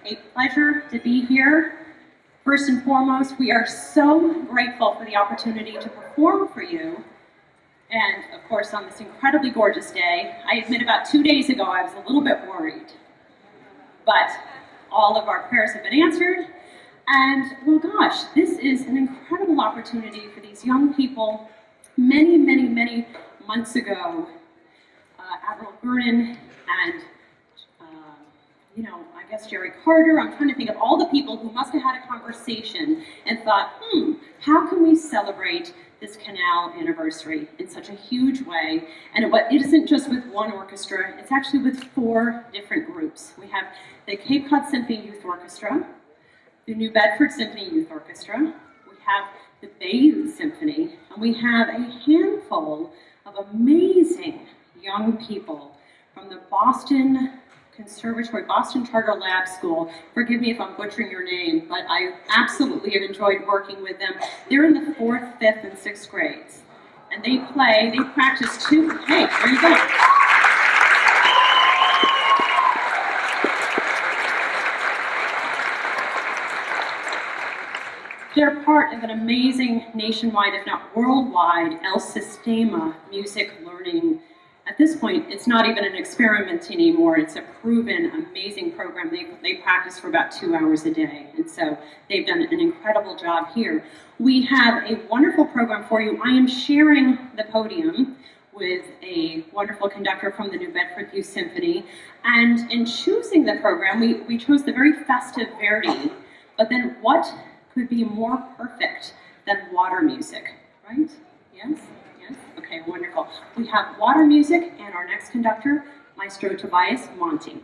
a pleasure to be here. First and foremost, we are so grateful for the opportunity to perform for you. And of course, on this incredibly gorgeous day, I admit about 2 days ago I was a little bit worried. But all of our prayers have been answered. And well, gosh, this is an incredible opportunity for these young people. Many, many, many months ago, Admiral Vernon and, I guess Jerry Carter, I'm trying to think of all the people who must have had a conversation and thought, how can we celebrate this canal anniversary in such a huge way? And it isn't just with one orchestra, it's actually with 4 different groups. We have the Cape Cod Symphony Youth Orchestra, the New Bedford Symphony Youth Orchestra, we have the Bay Youth Symphony, and we have a handful of amazing young people from the Boston Conservatory, Boston Charter Lab School. Forgive me if I'm butchering your name, but I absolutely have enjoyed working with them. They're in the 4th, 5th, and 6th grades. And they practice too. Hey, there you go. They're part of an amazing nationwide, if not worldwide, El Sistema music learning. At this point, it's not even an experiment anymore. It's a proven, amazing program. They practice for about 2 hours a day. And so they've done an incredible job here. We have a wonderful program for you. I am sharing the podium with a wonderful conductor from the New Bedford Youth Symphony. And in choosing the program, we chose the very festive Verdi. But then what could be more perfect than water music, right? Yes? Yes? Okay, wonderful. We have water music and our next conductor, Maestro Tobias Monti.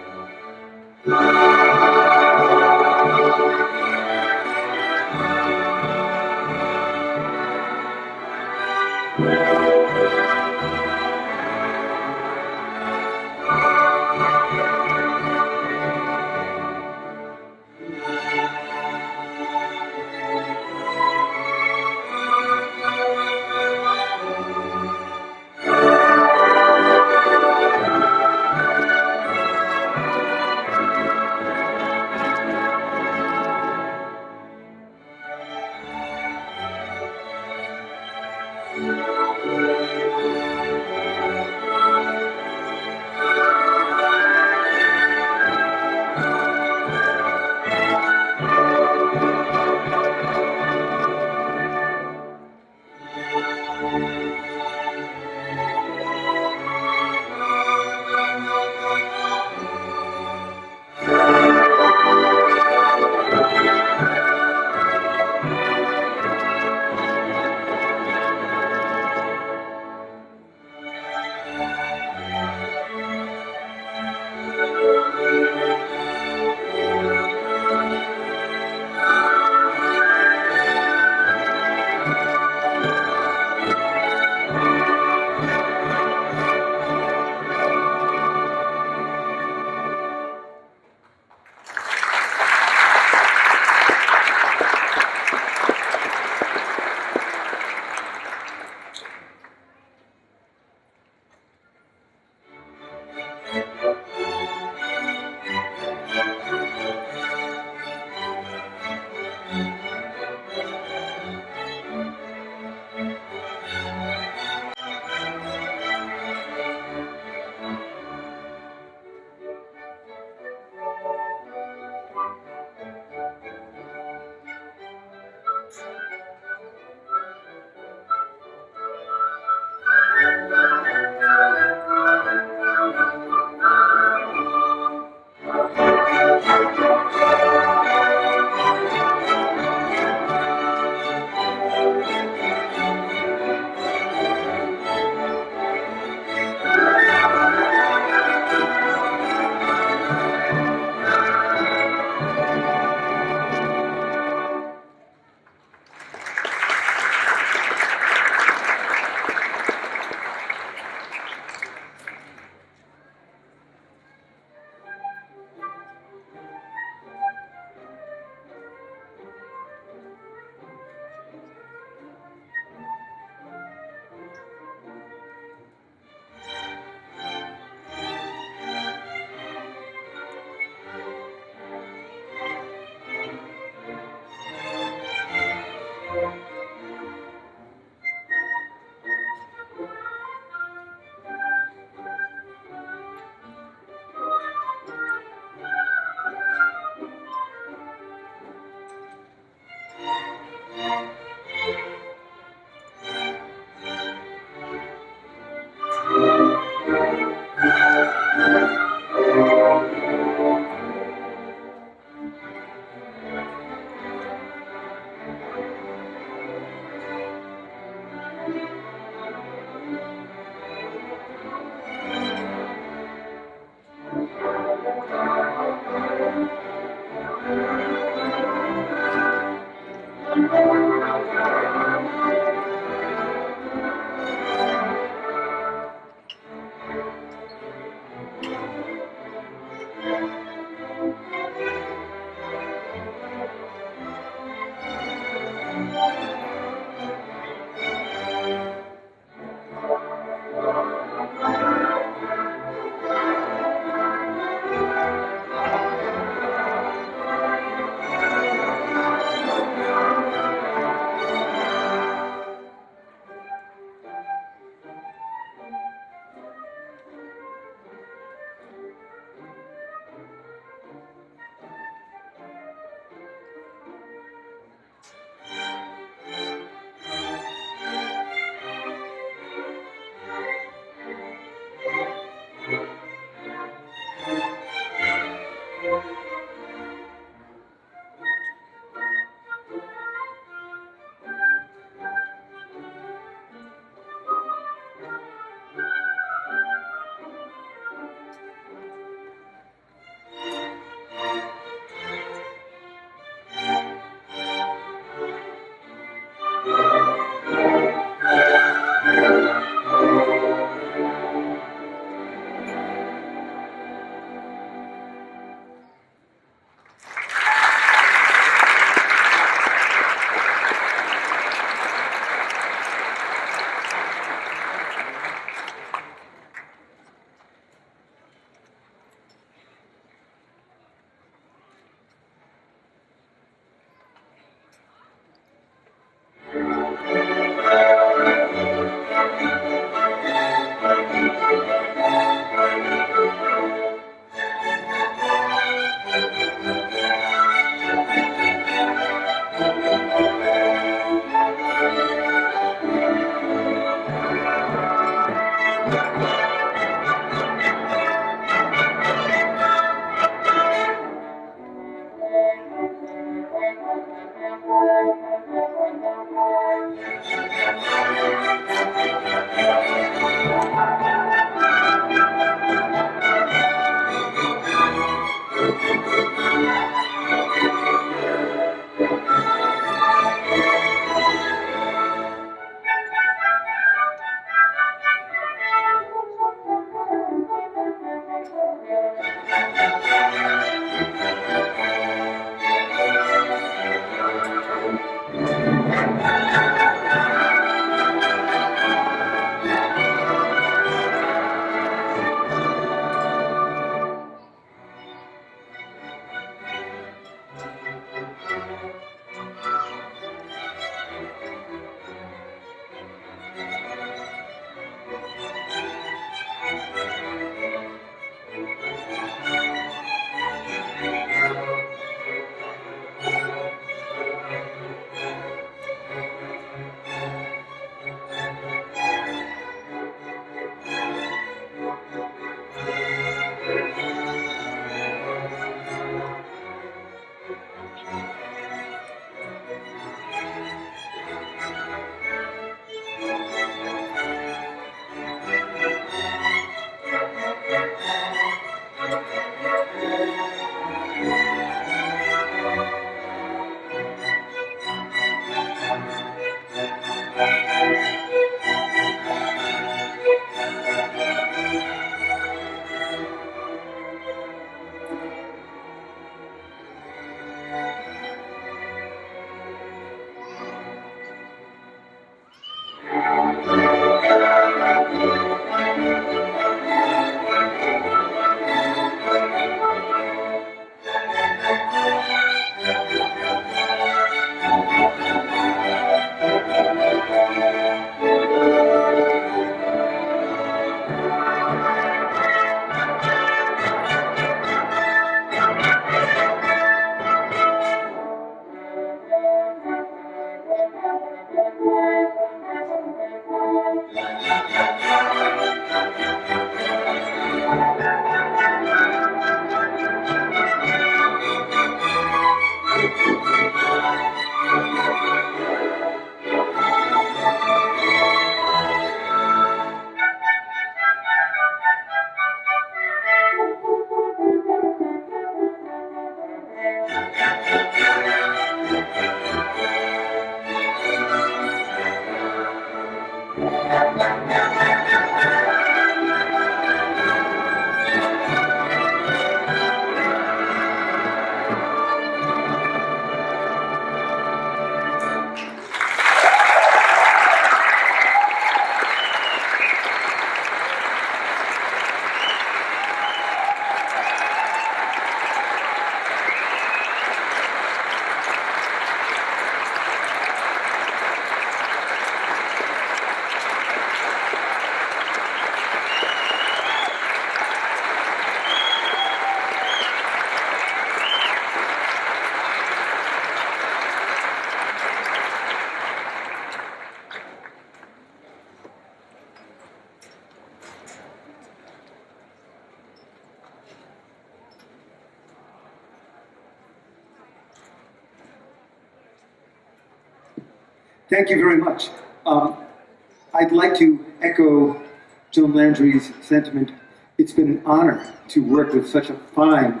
Thank you very much. I'd like to echo Joan Landry's sentiment. It's been an honor to work with such a fine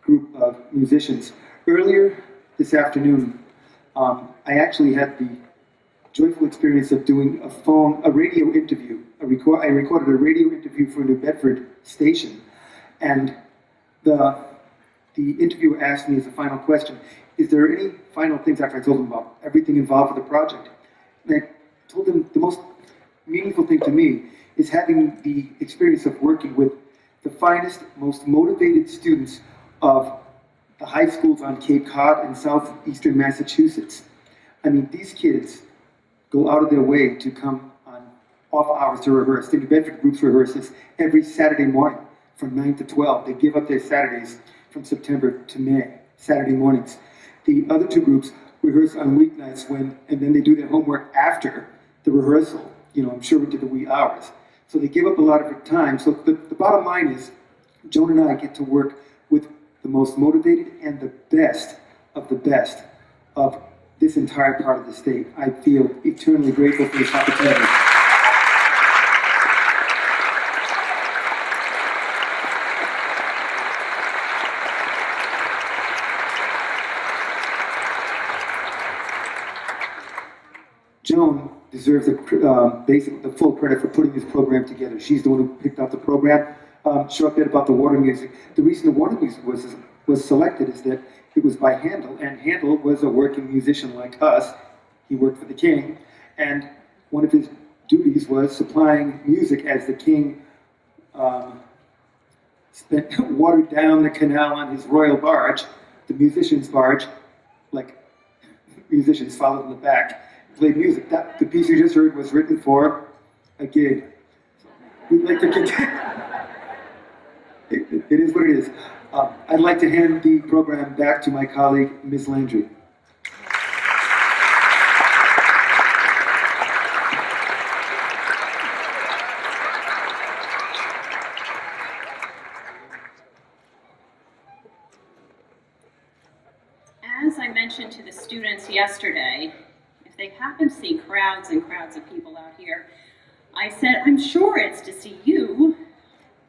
group of musicians. Earlier this afternoon, I actually had the joyful experience of doing a radio interview. I recorded a radio interview for a New Bedford station, and the interviewer asked me as a final question, is there any final things after I told him about everything involved with the project? And I told him the most meaningful thing to me is having the experience of working with the finest, most motivated students of the high schools on Cape Cod and southeastern Massachusetts. I mean, these kids go out of their way to come on off hours to rehearse. The New Bedford groups rehearses every Saturday morning from 9 to 12. They give up their Saturdays from September to May, Saturday mornings. The other two groups rehearse on weeknights and then they do their homework after the rehearsal, I'm sure into the wee hours. So they give up a lot of their time. So the bottom line is, Joan and I get to work with the most motivated and the best of this entire part of the state. I feel eternally grateful for this opportunity. Joan deserves the full credit for putting this program together. She's the one who picked out the program. Short bit about the water music. The reason the water music was selected is that it was by Handel, and Handel was a working musician like us. He worked for the king, and one of his duties was supplying music as the king watered down the canal on his royal barge, the musician's barge, like musicians followed in the back, played music. The piece you just heard was written for a gig. We'd like to continue. It is what it is. I'd like to hand the program back to my colleague, Ms. Landry. As I mentioned to the students yesterday, if they happen to see crowds and crowds of people out here, I said, I'm sure it's to see you,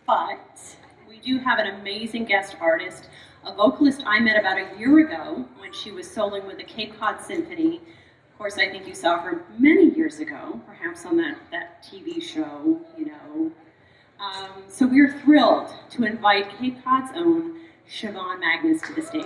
but we do have an amazing guest artist, a vocalist I met about a year ago when she was soloing with the Cape Cod Symphony. Of course, I think you saw her many years ago, perhaps on that TV show, you know. So we're thrilled to invite Cape Cod's own Siobhan Magnus to the stage.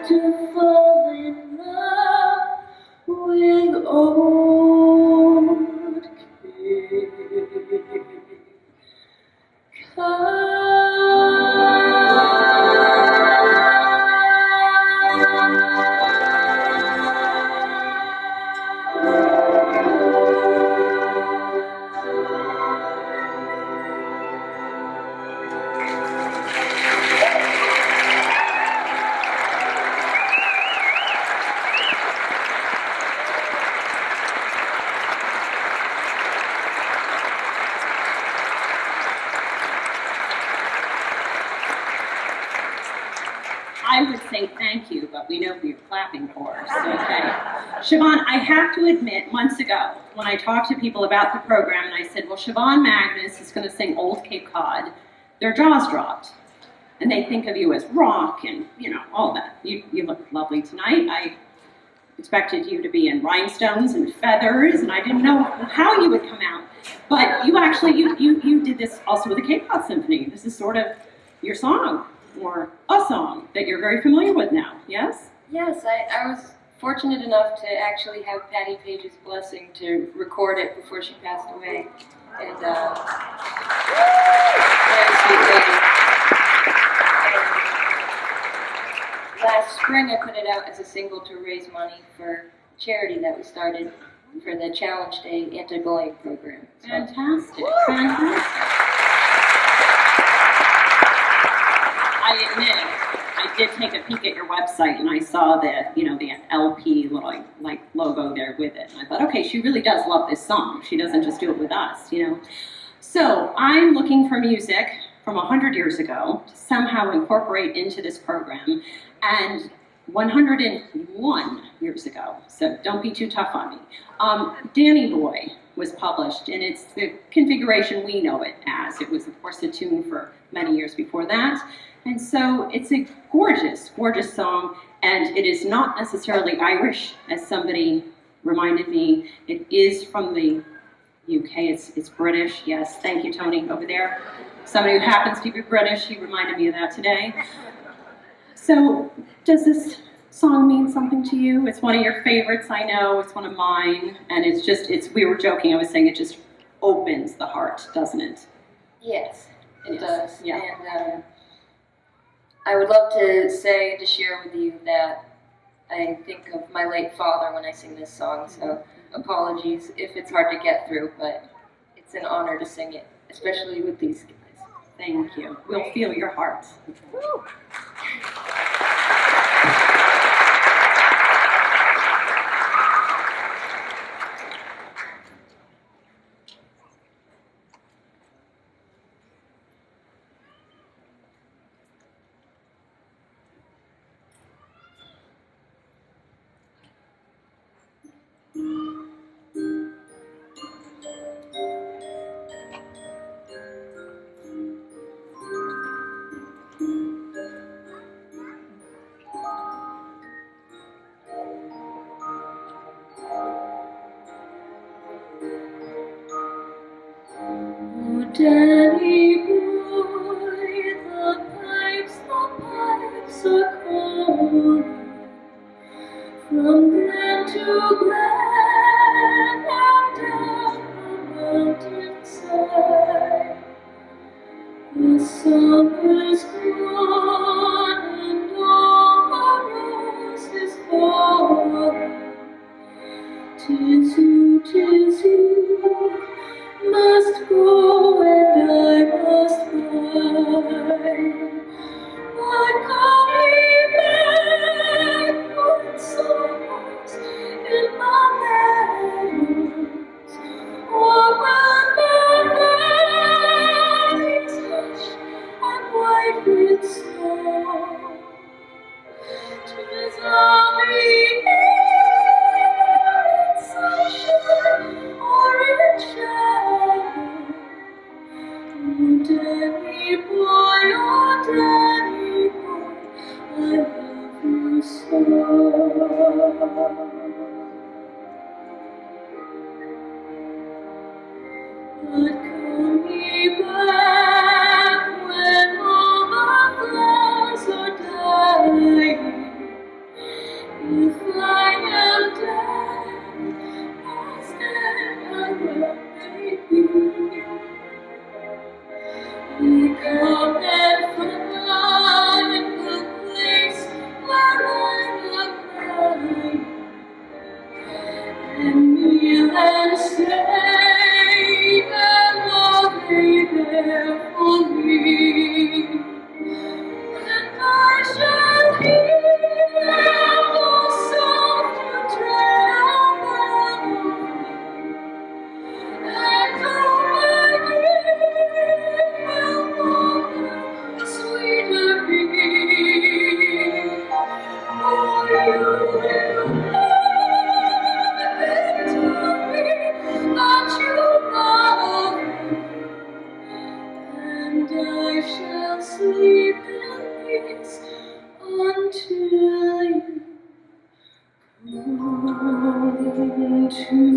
To fall thank you, but we know who you're clapping for, so okay. Siobhan, I have to admit, months ago, when I talked to people about the program, and I said, well, Siobhan Magnus is going to sing Old Cape Cod, their jaws dropped. And they think of you as rock and, all that. You look lovely tonight. I expected you to be in rhinestones and feathers, and I didn't know how you would come out. But you actually, you did this also with the Cape Cod Symphony. This is sort of your song, or a song that you're very familiar with now, yes? Yes, I was fortunate enough to actually have Patty Page's blessing to record it before she passed away. And very sweet lady. Last spring I put it out as a single to raise money for charity that we started for the Challenge Day anti-bullying program. So. Fantastic, fantastic. I admit, I did take a peek at your website and I saw that, the LP little like logo there with it. And I thought, okay, she really does love this song. She doesn't just do it with us, So I'm looking for music from 100 years ago to somehow incorporate into this program, and 101 years ago, so don't be too tough on me. Danny Boy was published, and it's the configuration we know it as. It was, of course, a tune for many years before that, and so it's a gorgeous, gorgeous song, and it is not necessarily Irish, as somebody reminded me. It is from the UK, it's British, yes, thank you, Tony, over there. Somebody who happens to be British, he reminded me of that today. So, does this song mean something to you? It's one of your favorites, I know, it's one of mine, and we were joking, I was saying it just opens the heart, doesn't it? Yes, it does. Yeah. And I would love to say, to share with you that I think of my late father when I sing this song, so apologies if it's hard to get through, but it's an honor to sing it, especially with these guys. Thank you. We'll feel your heart. Woo. Danny boy, the pipes are calling, from glen to glen and down the mountainside. The summer's gone and all the roses falling. 'Tis you, must go and I must ride. But coming back with songs in my meadows, or when the valleys hush and white with snow, 'tis I'll be here in sunshine or in shadow. Oh, Danny boy, I love you so. But come me back when all the flowers are dying. If I am dead, as dead I will make you. You come and find the place where I am lying, and kneel and say and Sleep in peace until you come to me.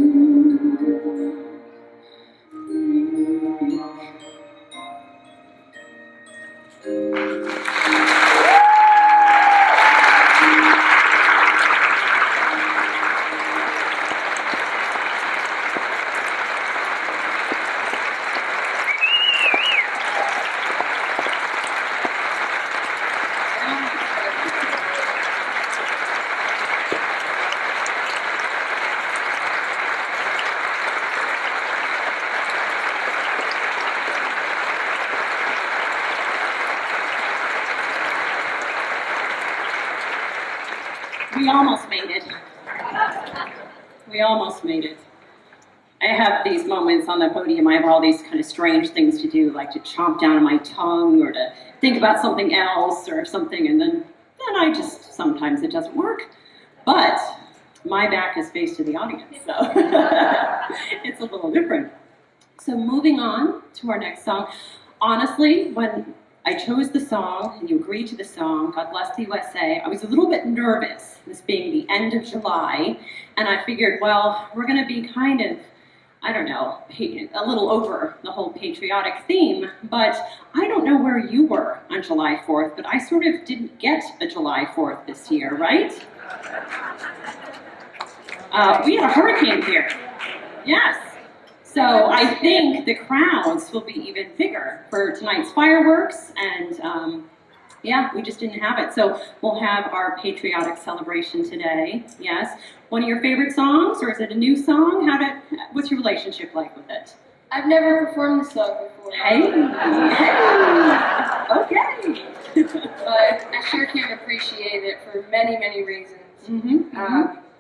We almost made it. We almost made it. I have these moments on the podium, I have all these kind of strange things to do, like to chomp down on my tongue or to think about something else or something, and then I just, sometimes it doesn't work. But my back is faced to the audience, so it's a little different. So moving on to our next song. Honestly, when I chose the song and you agreed to the song, God Bless the USA, I was a little bit nervous, this being the end of July, and I figured, well, we're going to be kind of, I don't know, a little over the whole patriotic theme, but I don't know where you were on July 4th, but I sort of didn't get a July 4th this year, right? We had a hurricane here. Yes. So I think the crowds will be even bigger for tonight's fireworks, and yeah, we just didn't have it. So we'll have our patriotic celebration today. Yes. One of your favorite songs, or is it a new song? What's your relationship like with it? I've never performed this song before. Hey, okay. But I sure can appreciate it for many, many reasons. Mm-hmm.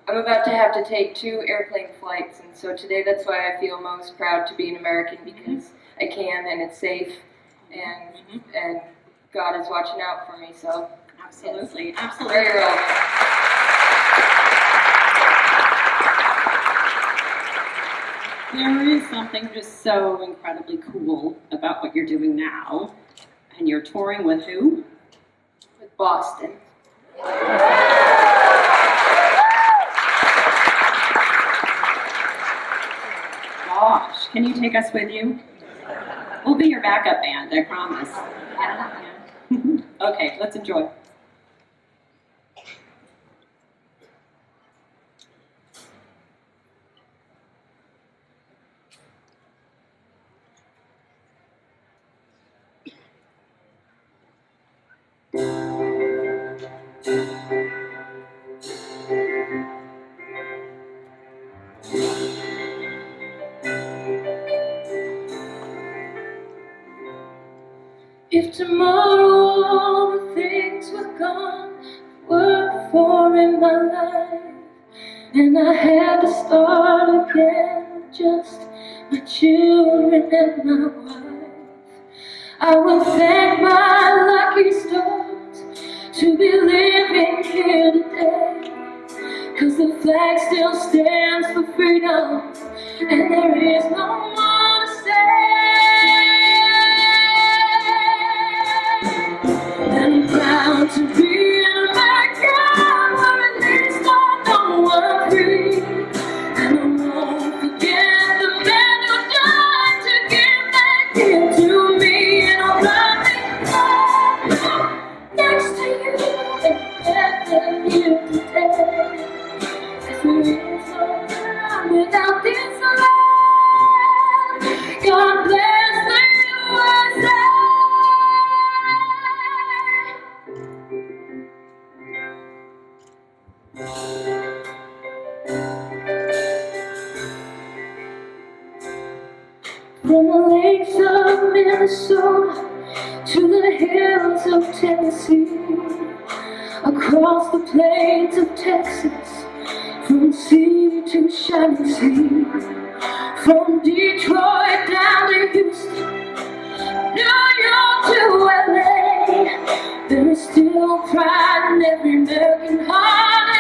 I'm about to have to take 2 airplane flights, and so today that's why I feel most proud to be an American, because I can, and it's safe, and God is watching out for me, so. Absolutely, Yes. absolutely. Very relevant. There is something just so incredibly cool about what you're doing now, and you're touring with who? With Boston. Gosh, can you take us with you? We'll be your backup band, I promise. Yeah. Okay, let's enjoy. If tomorrow all the things were gone, worked for in my life, and I had to start again with just my children and my wife, I would thank my lucky stars to be living here today, 'cause the flag still stands for freedom, and there is no more to say. And I'm proud to be an American, where at least I know I'm free. And I won't forget the men who died to give that gift to me. And I'll run next to you and better you today. 'Cause there is no time without this love. God bless the USA. From the lakes of Minnesota to the hills of Tennessee, across the plains of Texas, from sea to shining sea, from Detroit down to Houston, New York to LA, there is still pride in every American heart.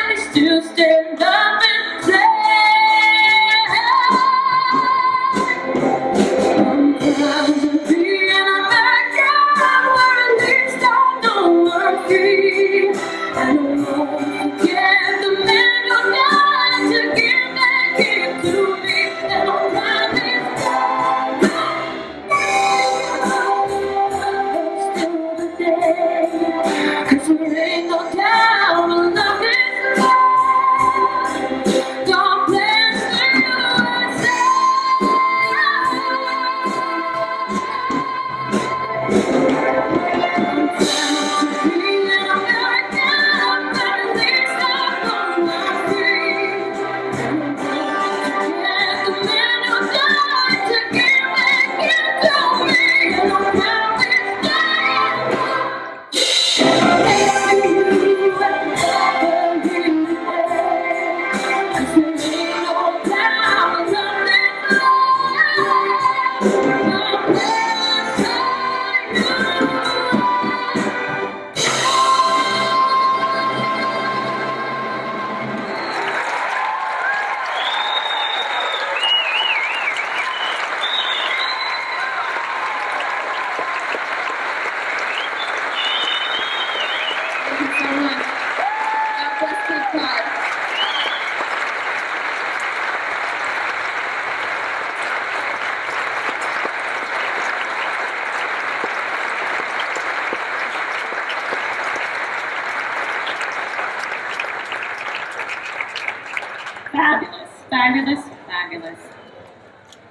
Fabulous, fabulous, fabulous.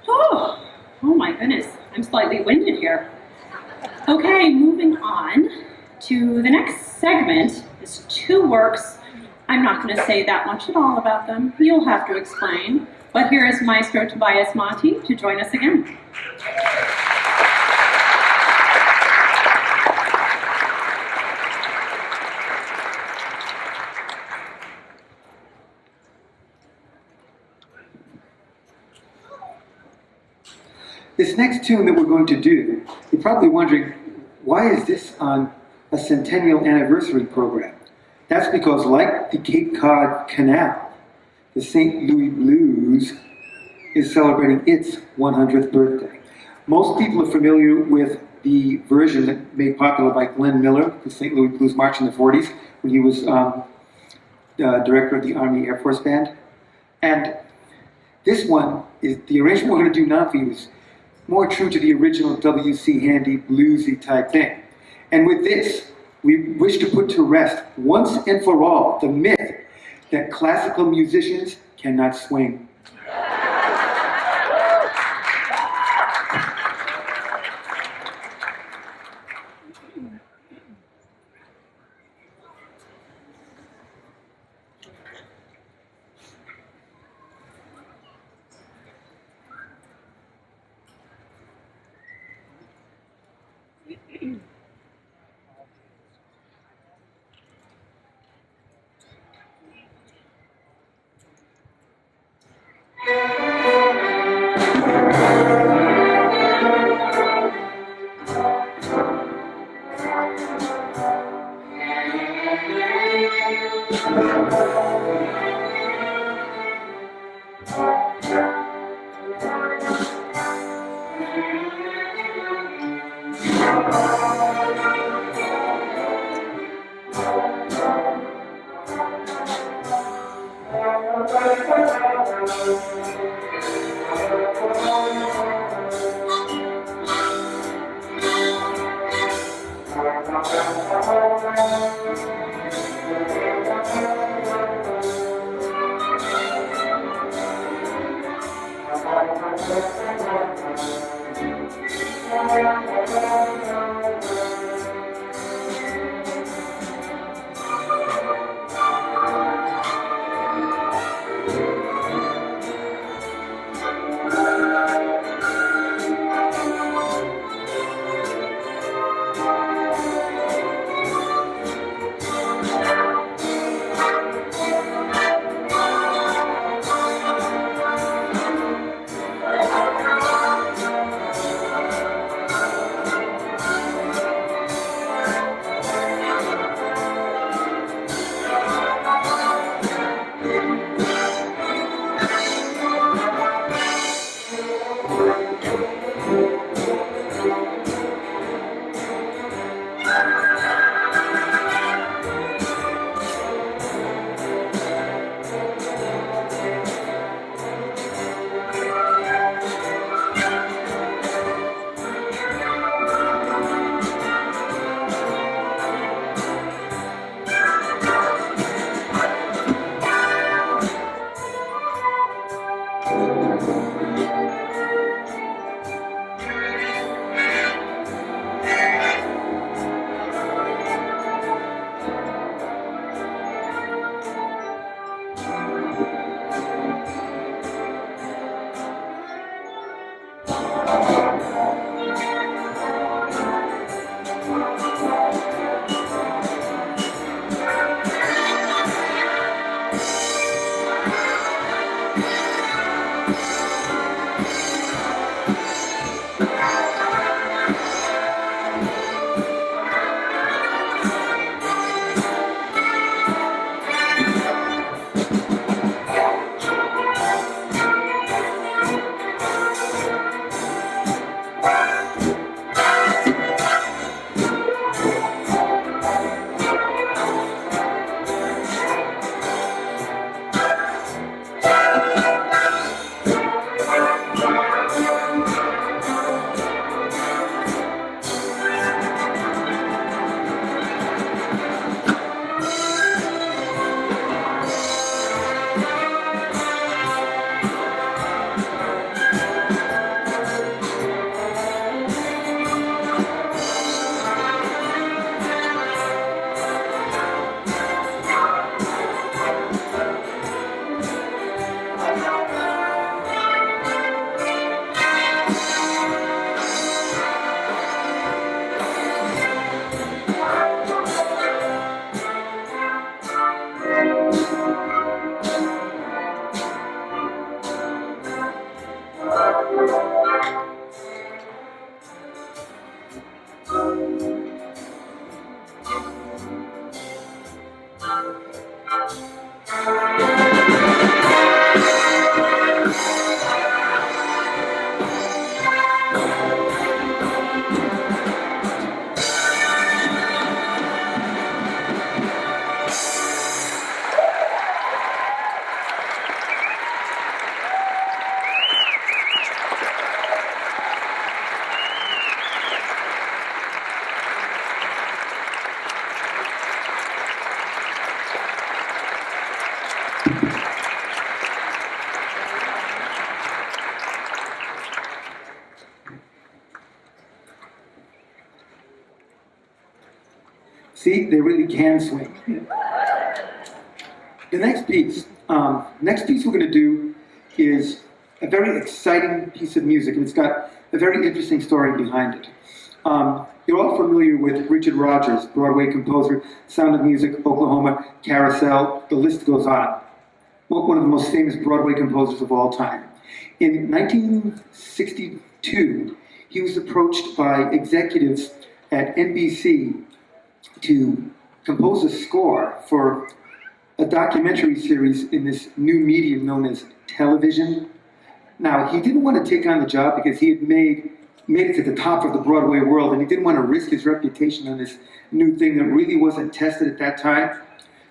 Oh my goodness, I'm slightly winded here. Okay, moving on to the next segment is two works. I'm not going to say that much at all about them. You'll have to explain. But here is Maestro Tobias Monti to join us again. This next tune that we're going to do, you're probably wondering, why is this on a Centennial Anniversary program? That's because, like the Cape Cod Canal, the St. Louis Blues is celebrating its 100th birthday. Most people are familiar with the version that made popular by Glenn Miller, the St. Louis Blues March in the 40s, when he was director of the Army Air Force Band. And this one, is the arrangement we're going to do now for you is more true to the original W.C. Handy bluesy type thing. And with this, we wish to put to rest once and for all the myth that classical musicians cannot swing. See, they really can swing. The next piece we're going to do is a very exciting piece of music, and it's got a very interesting story behind it. You're all familiar with Richard Rodgers, Broadway composer, Sound of Music, Oklahoma, Carousel, the list goes on. One of the most famous Broadway composers of all time. In 1962, he was approached by executives at NBC to compose a score for a documentary series in this new medium known as television. Now, he didn't want to take on the job because he had made it to the top of the Broadway world, and he didn't want to risk his reputation on this new thing that really wasn't tested at that time.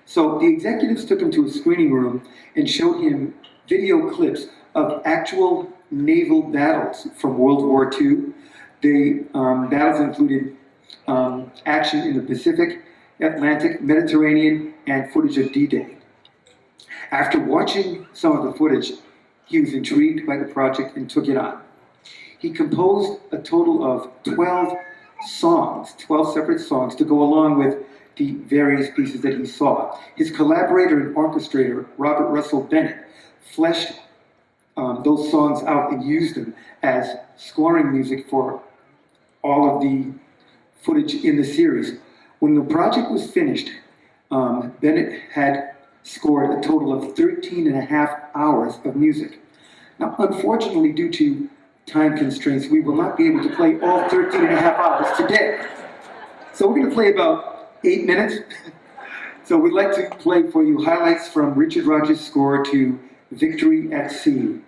So the executives took him to a screening room and showed him video clips of actual naval battles from World War II. The battles included action in the Pacific, Atlantic, Mediterranean, and footage of D-Day. After watching some of the footage, he was intrigued by the project and took it on. He composed a total of 12 songs, 12 separate songs to go along with the various pieces that he saw. His collaborator and orchestrator, Robert Russell Bennett, fleshed those songs out and used them as scoring music for all of the footage in the series. When the project was finished, Bennett had scored a total of 13 and a half hours of music. Now, unfortunately, due to time constraints, we will not be able to play all 13 and a half hours today. So we're going to play about 8 minutes. So we'd like to play for you highlights from Richard Rodgers' score to Victory at Sea.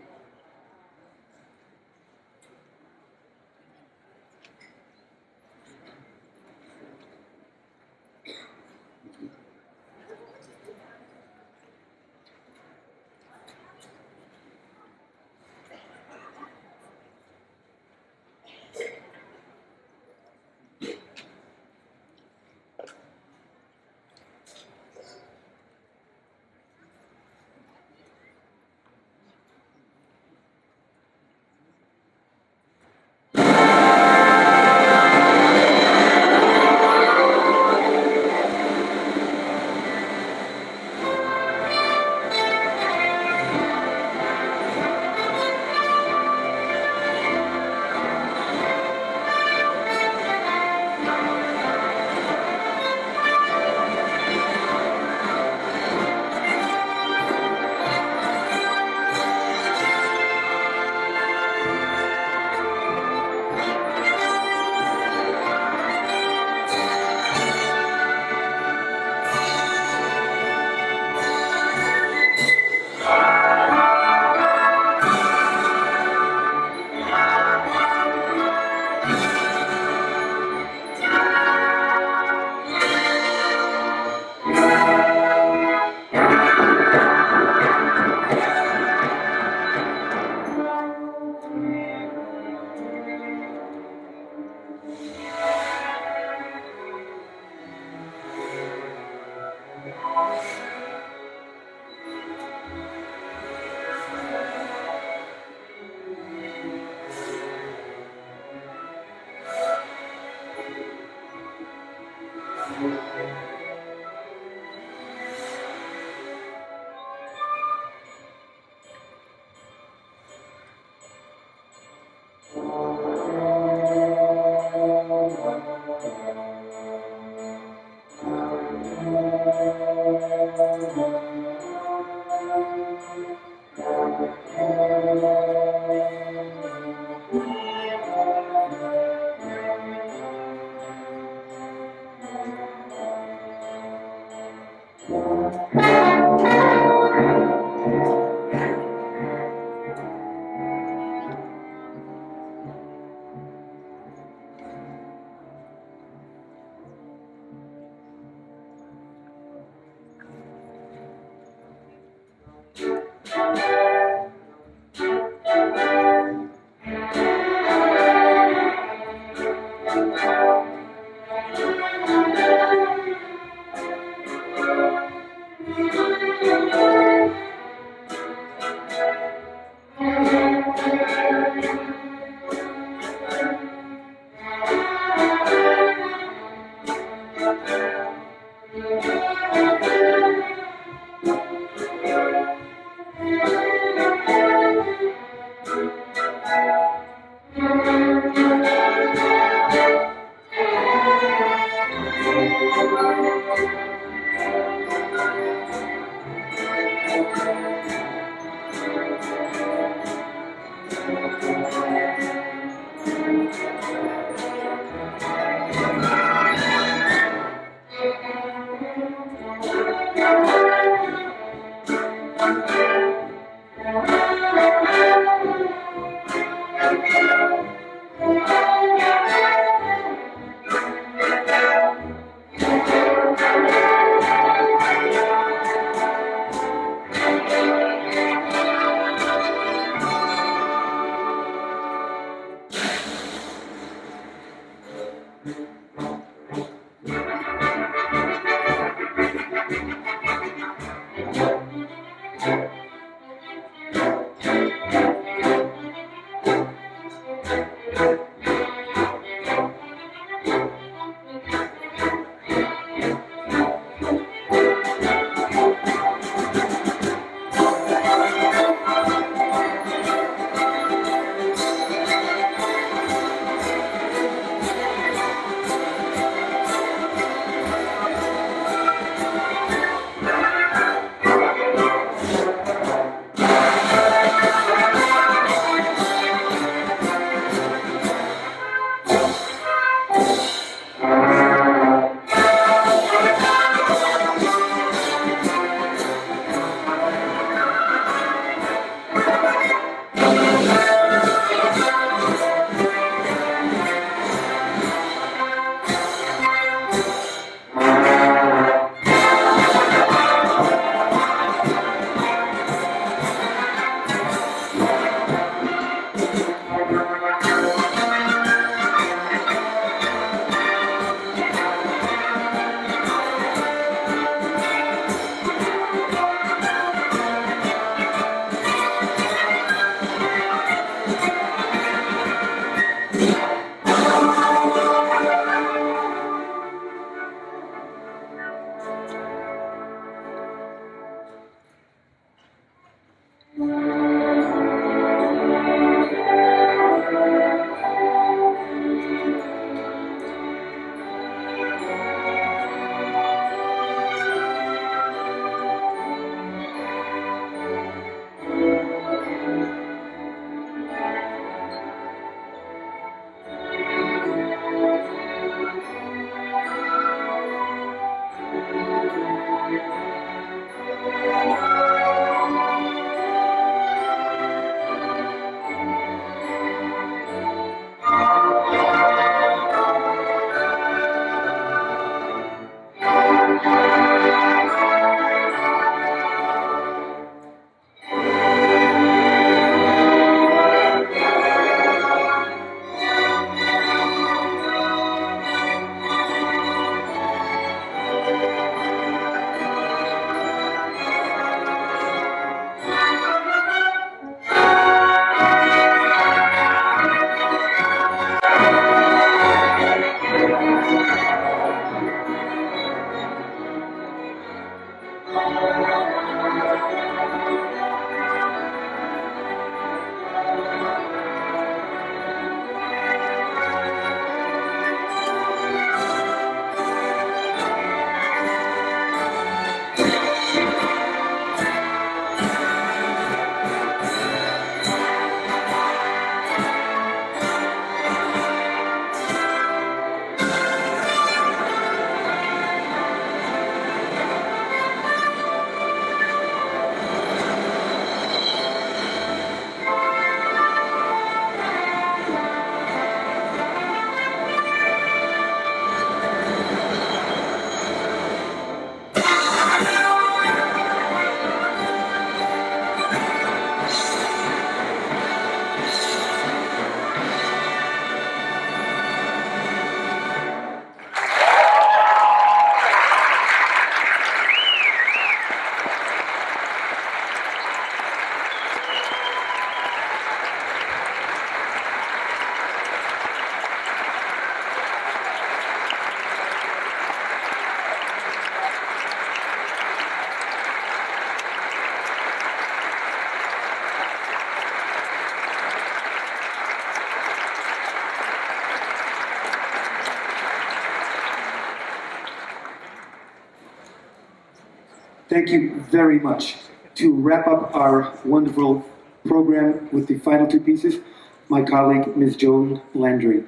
Thank you very much. To wrap up our wonderful program with the final two pieces, my colleague, Ms. Joan Landry.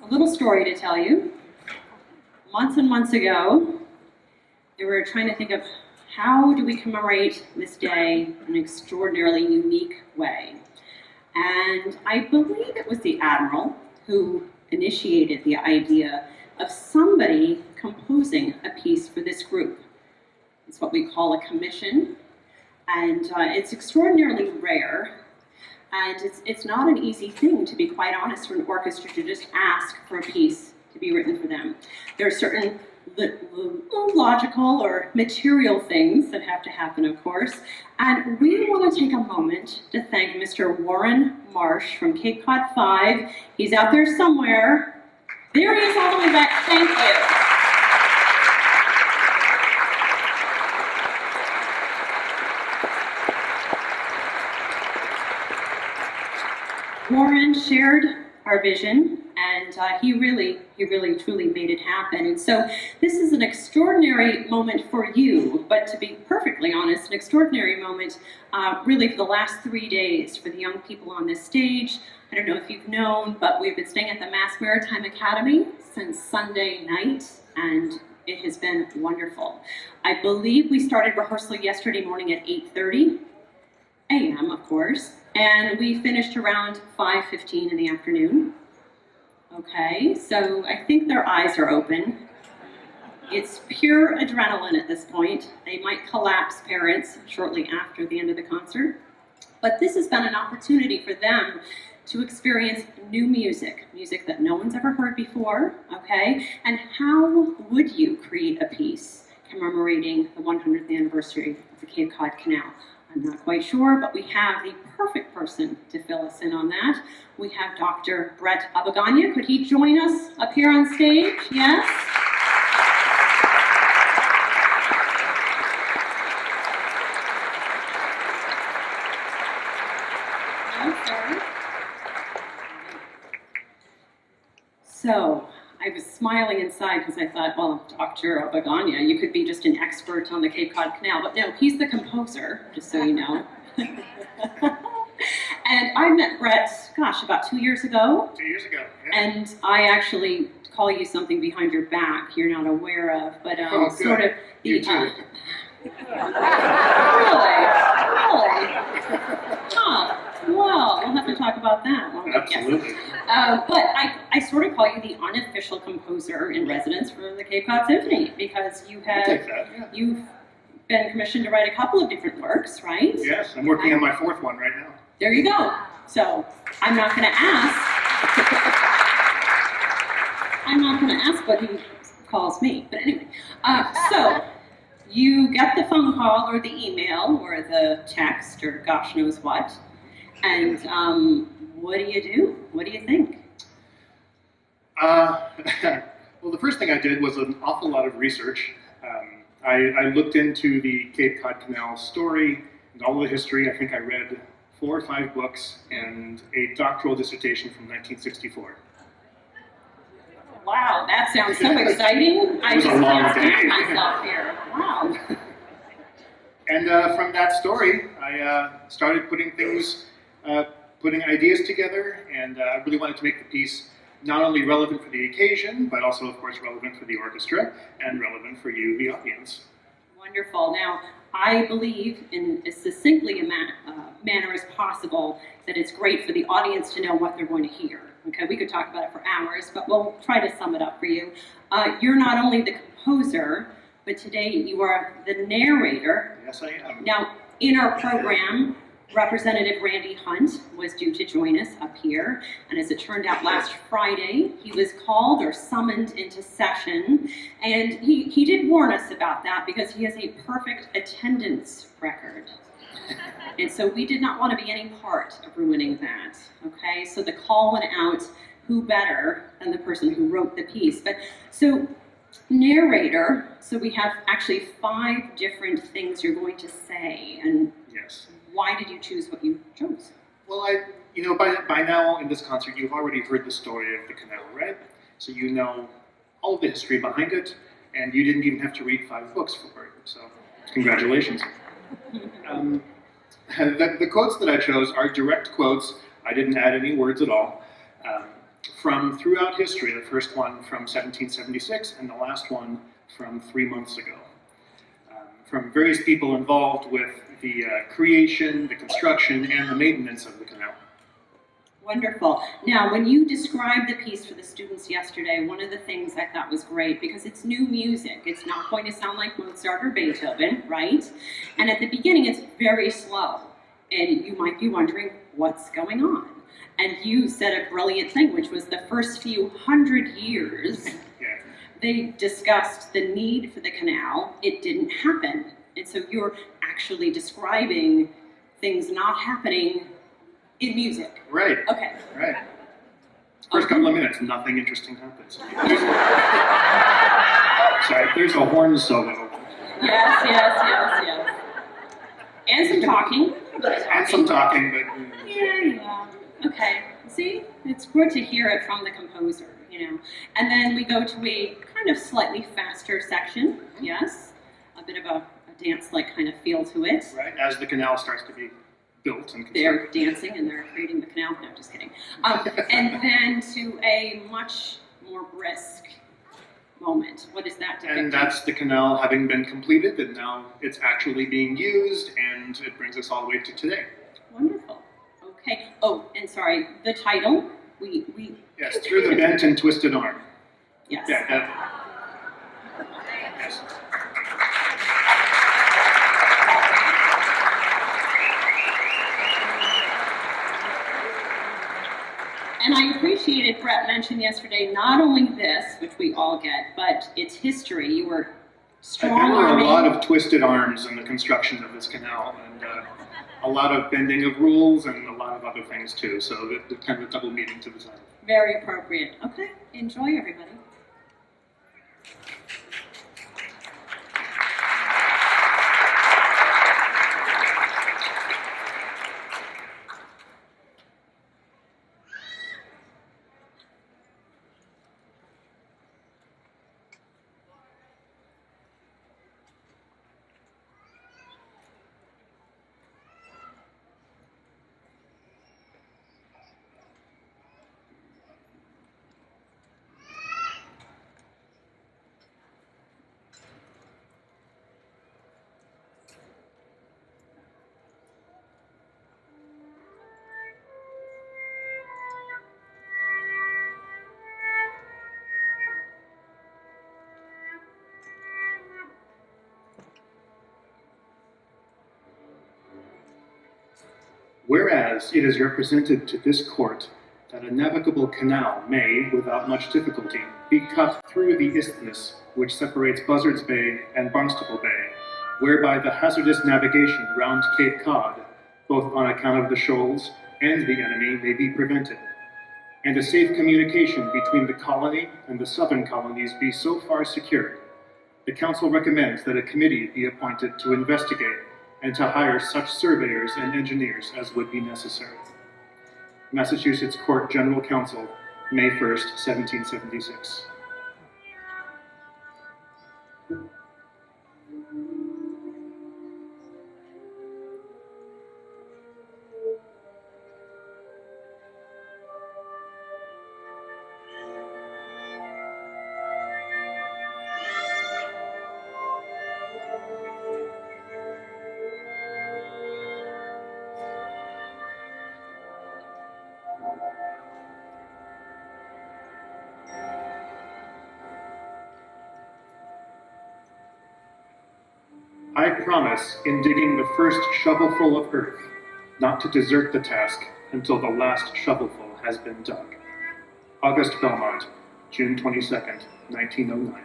A little story to tell you. Months and months ago, we were trying to think of how do we commemorate this day in an extraordinarily unique way. And I believe it was the Admiral who initiated the idea of somebody composing a piece for this group. It's what we call a commission, and it's extraordinarily rare. And it's not an easy thing, to be quite honest, for an orchestra to just ask for a piece to be written for them. There are certain logical or material things that have to happen, of course. And we want to take a moment to thank Mr. Warren Marsh from Cape Cod 5. He's out there somewhere. There he is all the way back. Thank you. Warren shared our vision, and he really truly made it happen. And so this is an extraordinary moment for you, but to be perfectly honest, an extraordinary moment really for the last 3 days for the young people on this stage. I don't know if you've known, but we've been staying at the Mass Maritime Academy since Sunday night, and it has been wonderful. I believe we started rehearsal yesterday morning at 8:30 a.m., of course, and we finished around 5:15 in the afternoon. Okay, so I think their eyes are open. It's pure adrenaline at this point. They might collapse, parents, shortly after the end of the concert. But this has been an opportunity for them to experience new music, music that no one's ever heard before, okay? And how would you create a piece commemorating the 100th anniversary of the Cape Cod Canal? I'm not quite sure, but we have the perfect person to fill us in on that. We have Dr. Brett Abaganya. Could he join us up here on stage? Yes? No, sorry. So, I was smiling inside because I thought, well, Dr. Abaganya, you could be just an expert on the Cape Cod Canal, but no, he's the composer, just so you know. And I met Brett, gosh, about 2 years ago. 2 years ago, yeah. And I actually call you something behind your back you're not aware of, but sort of the... You too. Really? Huh. Well, we'll have to talk about that, won't we? Absolutely. But I sort of call you the unofficial composer in residence for the Cape Cod Symphony, because you I'll have take that, yeah. you've been commissioned to write a couple of different works, right? Yes, I'm working on my 4th one right now. There you go. So I'm not going to ask. I'm not going to ask what he calls me, but anyway. So you get the phone call or the email or the text or gosh knows what, and what do you do? What do you think? Well, the first thing I did was an awful lot of research. I looked into the Cape Cod Canal story and all the history. I think I read 4 or 5 books and a doctoral dissertation from 1964. Wow, that sounds so exciting. I was just a long can't stand day. myself here. Wow. And from that story, I started putting ideas together, and I really wanted to make the piece not only relevant for the occasion, but also, of course, relevant for the orchestra and relevant for you, the audience. Wonderful. Now, I believe in as succinctly a manner as possible that it's great for the audience to know what they're going to hear. Okay, we could talk about it for hours, but we'll try to sum it up for you. You're not only the composer, but today you are the narrator. Yes, I am. Now, in our program, Representative Randy Hunt was due to join us up here, and as it turned out last Friday, he was called or summoned into session, and he did warn us about that because he has a perfect attendance record. And so we did not want to be any part of ruining that, okay? So the call went out, who better than the person who wrote the piece? But so narrator, so we have actually 5 different things you're going to say, and Yes. why did you choose what you chose? Well, you know, by now in this concert, you've already heard the story of the canal, right? So you know all of the history behind it, and you didn't even have to read 5 books for it. So congratulations. The quotes that I chose are direct quotes. I didn't add any words at all. From throughout history, the first one from 1776 and the last one from 3 months ago. From various people involved with the creation, the construction, and the maintenance of the canal. Wonderful. Now, when you described the piece for the students yesterday, one of the things I thought was great, because it's new music. It's not going to sound like Mozart or Beethoven, right? And at the beginning, it's very slow. And you might be wondering, what's going on? And you said a brilliant thing, which was the first few 100 years, they discussed the need for the canal. It didn't happen. And so you're actually describing things not happening in music. Right. Okay. Right. First couple of minutes, nothing interesting happens. Sorry, there's a horn solo. Yes. And some talking. And some talking, but... Yeah. Okay. See, it's good to hear it from the composer, you know. And then we go to a kind of slightly faster section. Yes. A bit of a dance-like kind of feel to it. Right, as the canal starts to be built and constructed. They're dancing and they're creating the canal. No, just kidding. And then to a much more brisk moment. What is that depicting? And that's the canal having been completed, and now it's actually being used, and it brings us all the way to today. Wonderful. Okay. Oh, and sorry, the title. We Yes, Through the Bent and Twisted Arm. Yes. Yeah, yes. And I appreciated Brett mentioned yesterday not only this, which we all get, but its history. You were strong There were a arming. lot of twisted arms in the construction of this canal, and a lot of bending of rules, and a lot of other things too. So the kind of a double meaning to the title. Very appropriate. Okay, enjoy everybody. Whereas it is represented to this court that a navigable canal may, without much difficulty, be cut through the isthmus which separates Buzzards Bay and Barnstable Bay, whereby the hazardous navigation round Cape Cod, both on account of the shoals and the enemy, may be prevented, and a safe communication between the colony and the southern colonies be so far secured, the Council recommends that a committee be appointed to investigate and to hire such surveyors and engineers as would be necessary. Massachusetts Court General Council, May 1st, 1776. I promise, in digging the first shovelful of earth, not to desert the task until the last shovelful has been dug. August Belmont, June 22nd, 1909.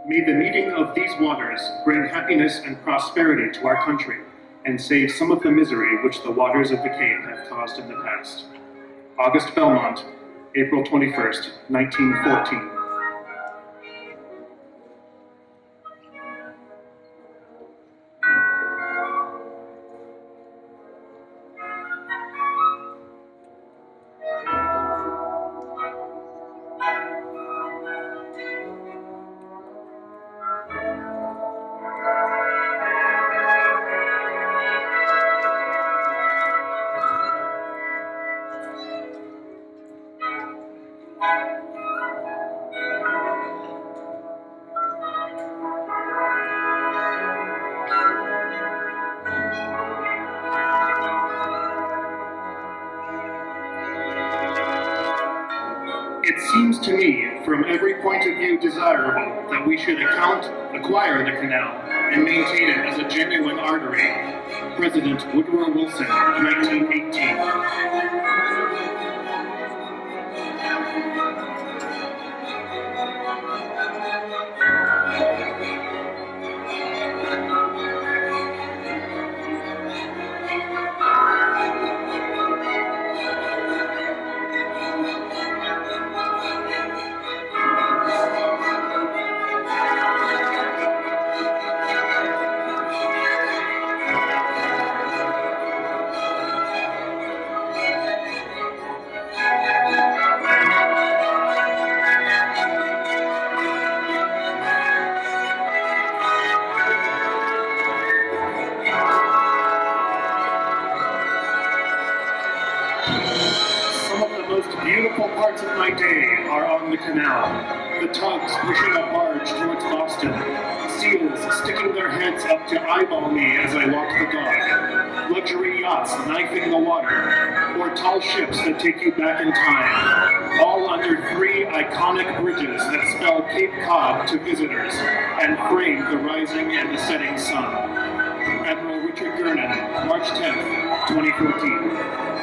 May the meeting of these waters bring happiness and prosperity to our country and save some of the misery which the waters of the Cape have caused in the past. August Belmont, April 21st, 1914. It seems to me, from every point of view desirable, that we should acquire the canal, and maintain it as a genuine artery. President Woodrow Wilson, 1918. Beautiful parts of my day are on the canal. The tugs pushing a barge towards Boston. Seals sticking their heads up to eyeball me as I walk the dog. Luxury yachts knifing the water. Or tall ships that take you back in time. All under 3 iconic bridges that spell Cape Cod to visitors and frame the rising and the setting sun. Admiral Richard Gernon, March 10th, 2014.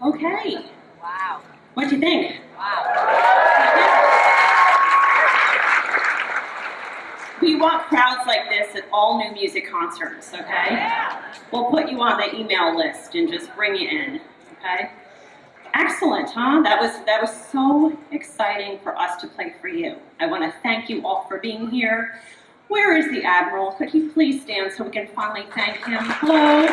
Okay. Wow. What'd you think? Wow. We want crowds like this at all new music concerts, okay? Yeah. We'll put you on the email list and just bring you in, okay? Excellent, huh? That was so exciting for us to play for you. I want to thank you all for being here. Where is the Admiral? Could he please stand so we can finally thank him? Hello?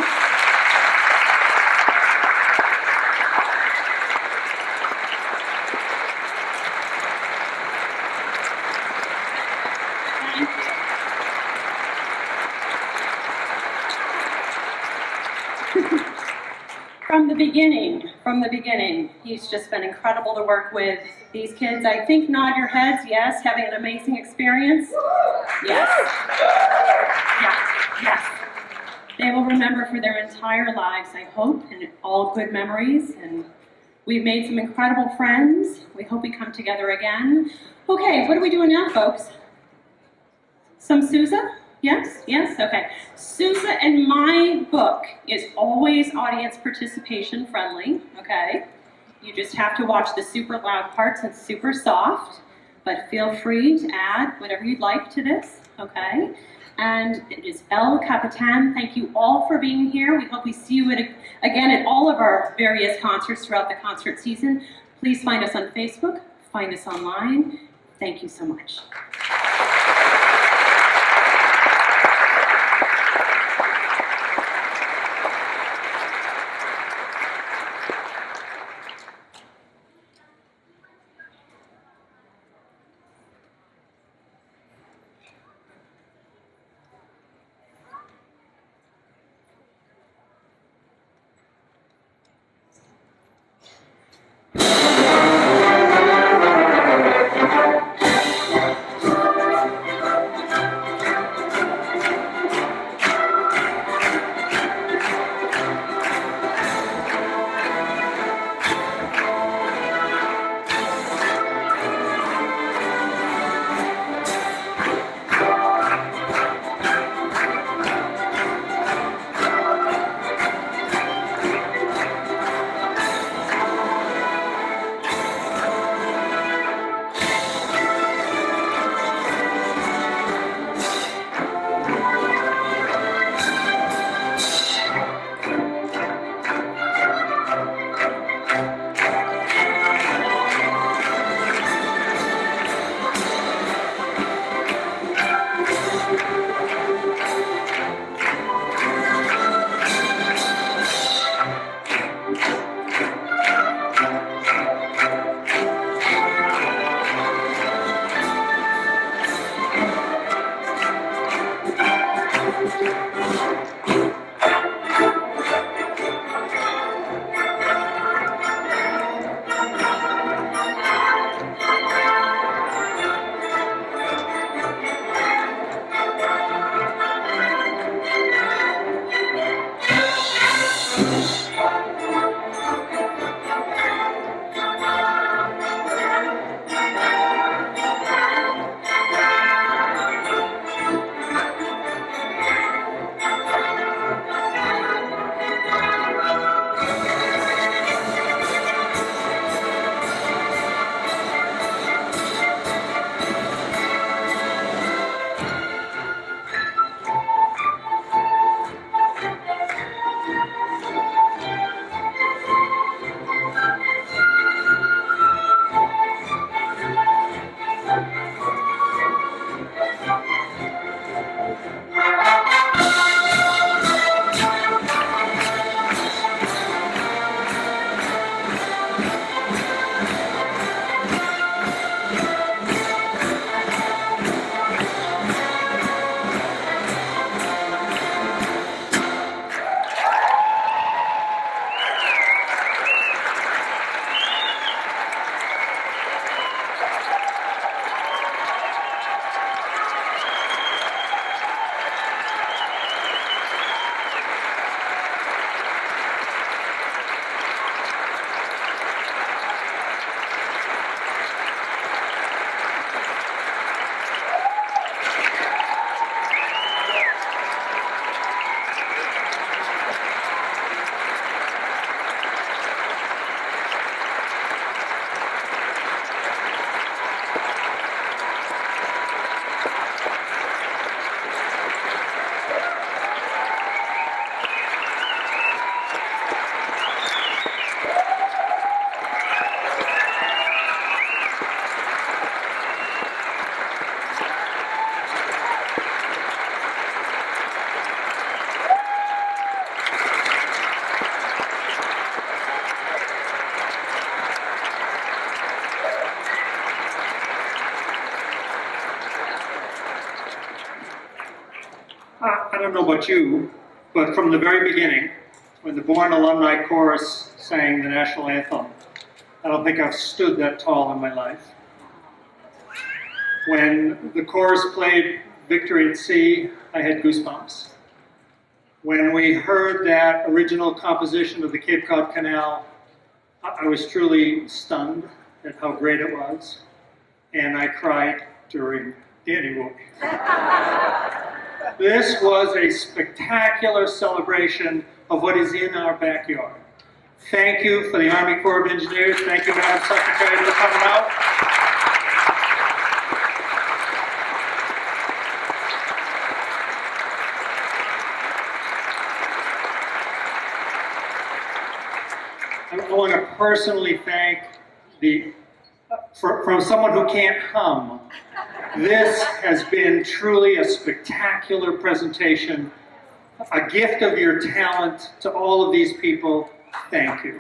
from the beginning, he's just been incredible to work with. These kids, I think, nod your heads, yes, having an amazing experience. Yes. Yes, yes. They will remember for their entire lives, I hope, and all good memories. And we've made some incredible friends. We hope we come together again. Okay, what are we doing now, folks? Some Sousa? Yes, yes, okay. Sousa in my book is always audience participation friendly, okay? You just have to watch the super loud parts and super soft, but feel free to add whatever you'd like to this, okay? And it is El Capitan. Thank you all for being here. We hope we see you again at all of our various concerts throughout the concert season. Please find us on Facebook, find us online. Thank you so much. I don't know about you, but from the very beginning, when the Born Alumni Chorus sang the national anthem. I don't think I've stood that tall in my life. When the chorus played Victory at Sea, I had goosebumps. When we heard that original composition of the Cape Cod Canal, I was truly stunned at how great it was, and I cried during the Anniversary. This was a spectacular celebration of what is in our backyard. Thank you for the Army Corps of Engineers. Thank you, Madam Secretary, for coming out. I want to personally thank from someone who can't hum. This has been truly a spectacular presentation, a gift of your talent to all of these people. Thank you.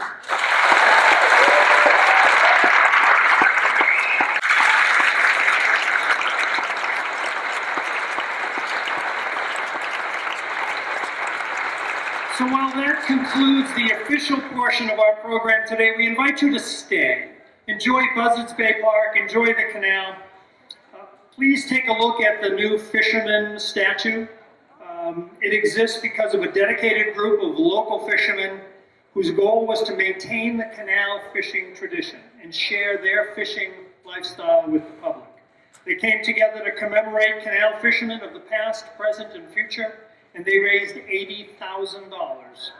So while that concludes the official portion of our program today, we invite you to stay. Enjoy Buzzards Bay Park, enjoy the canal. Please take a look at the new fisherman statue. It exists because of a dedicated group of local fishermen whose goal was to maintain the canal fishing tradition and share their fishing lifestyle with the public. They came together to commemorate canal fishermen of the past, present, and future, and they raised $80,000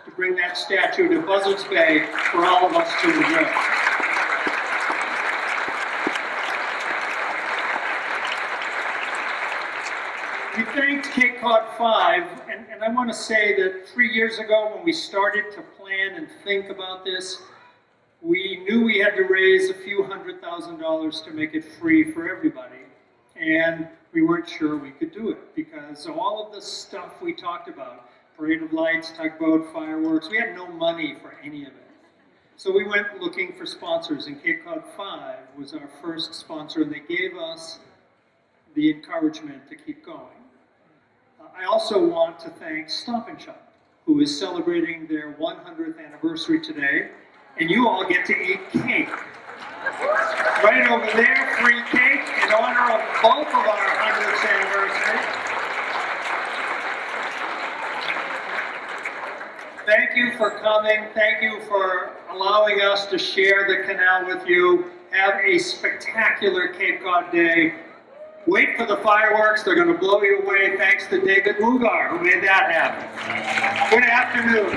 to bring that statue to Buzzards Bay for all of us to enjoy. We thanked Cape Cod 5, and I want to say that 3 years ago when we started to plan and think about this, we knew we had to raise a few $100,000 to make it free for everybody. And we weren't sure we could do it because all of the stuff we talked about, parade of lights, tugboat, fireworks, we had no money for any of it. So we went looking for sponsors, and Cape Cod 5 was our first sponsor, and they gave us the encouragement to keep going. I also want to thank Stop and Shop, who is celebrating their 100th anniversary today, and you all get to eat cake. Right over there, free cake in honor of both of our 100th anniversary. Thank you for coming. Thank you for allowing us to share the canal with you. Have a spectacular Cape Cod day. Wait for the fireworks. They're going to blow you away. Thanks to David Mugar, who made that happen. Good afternoon.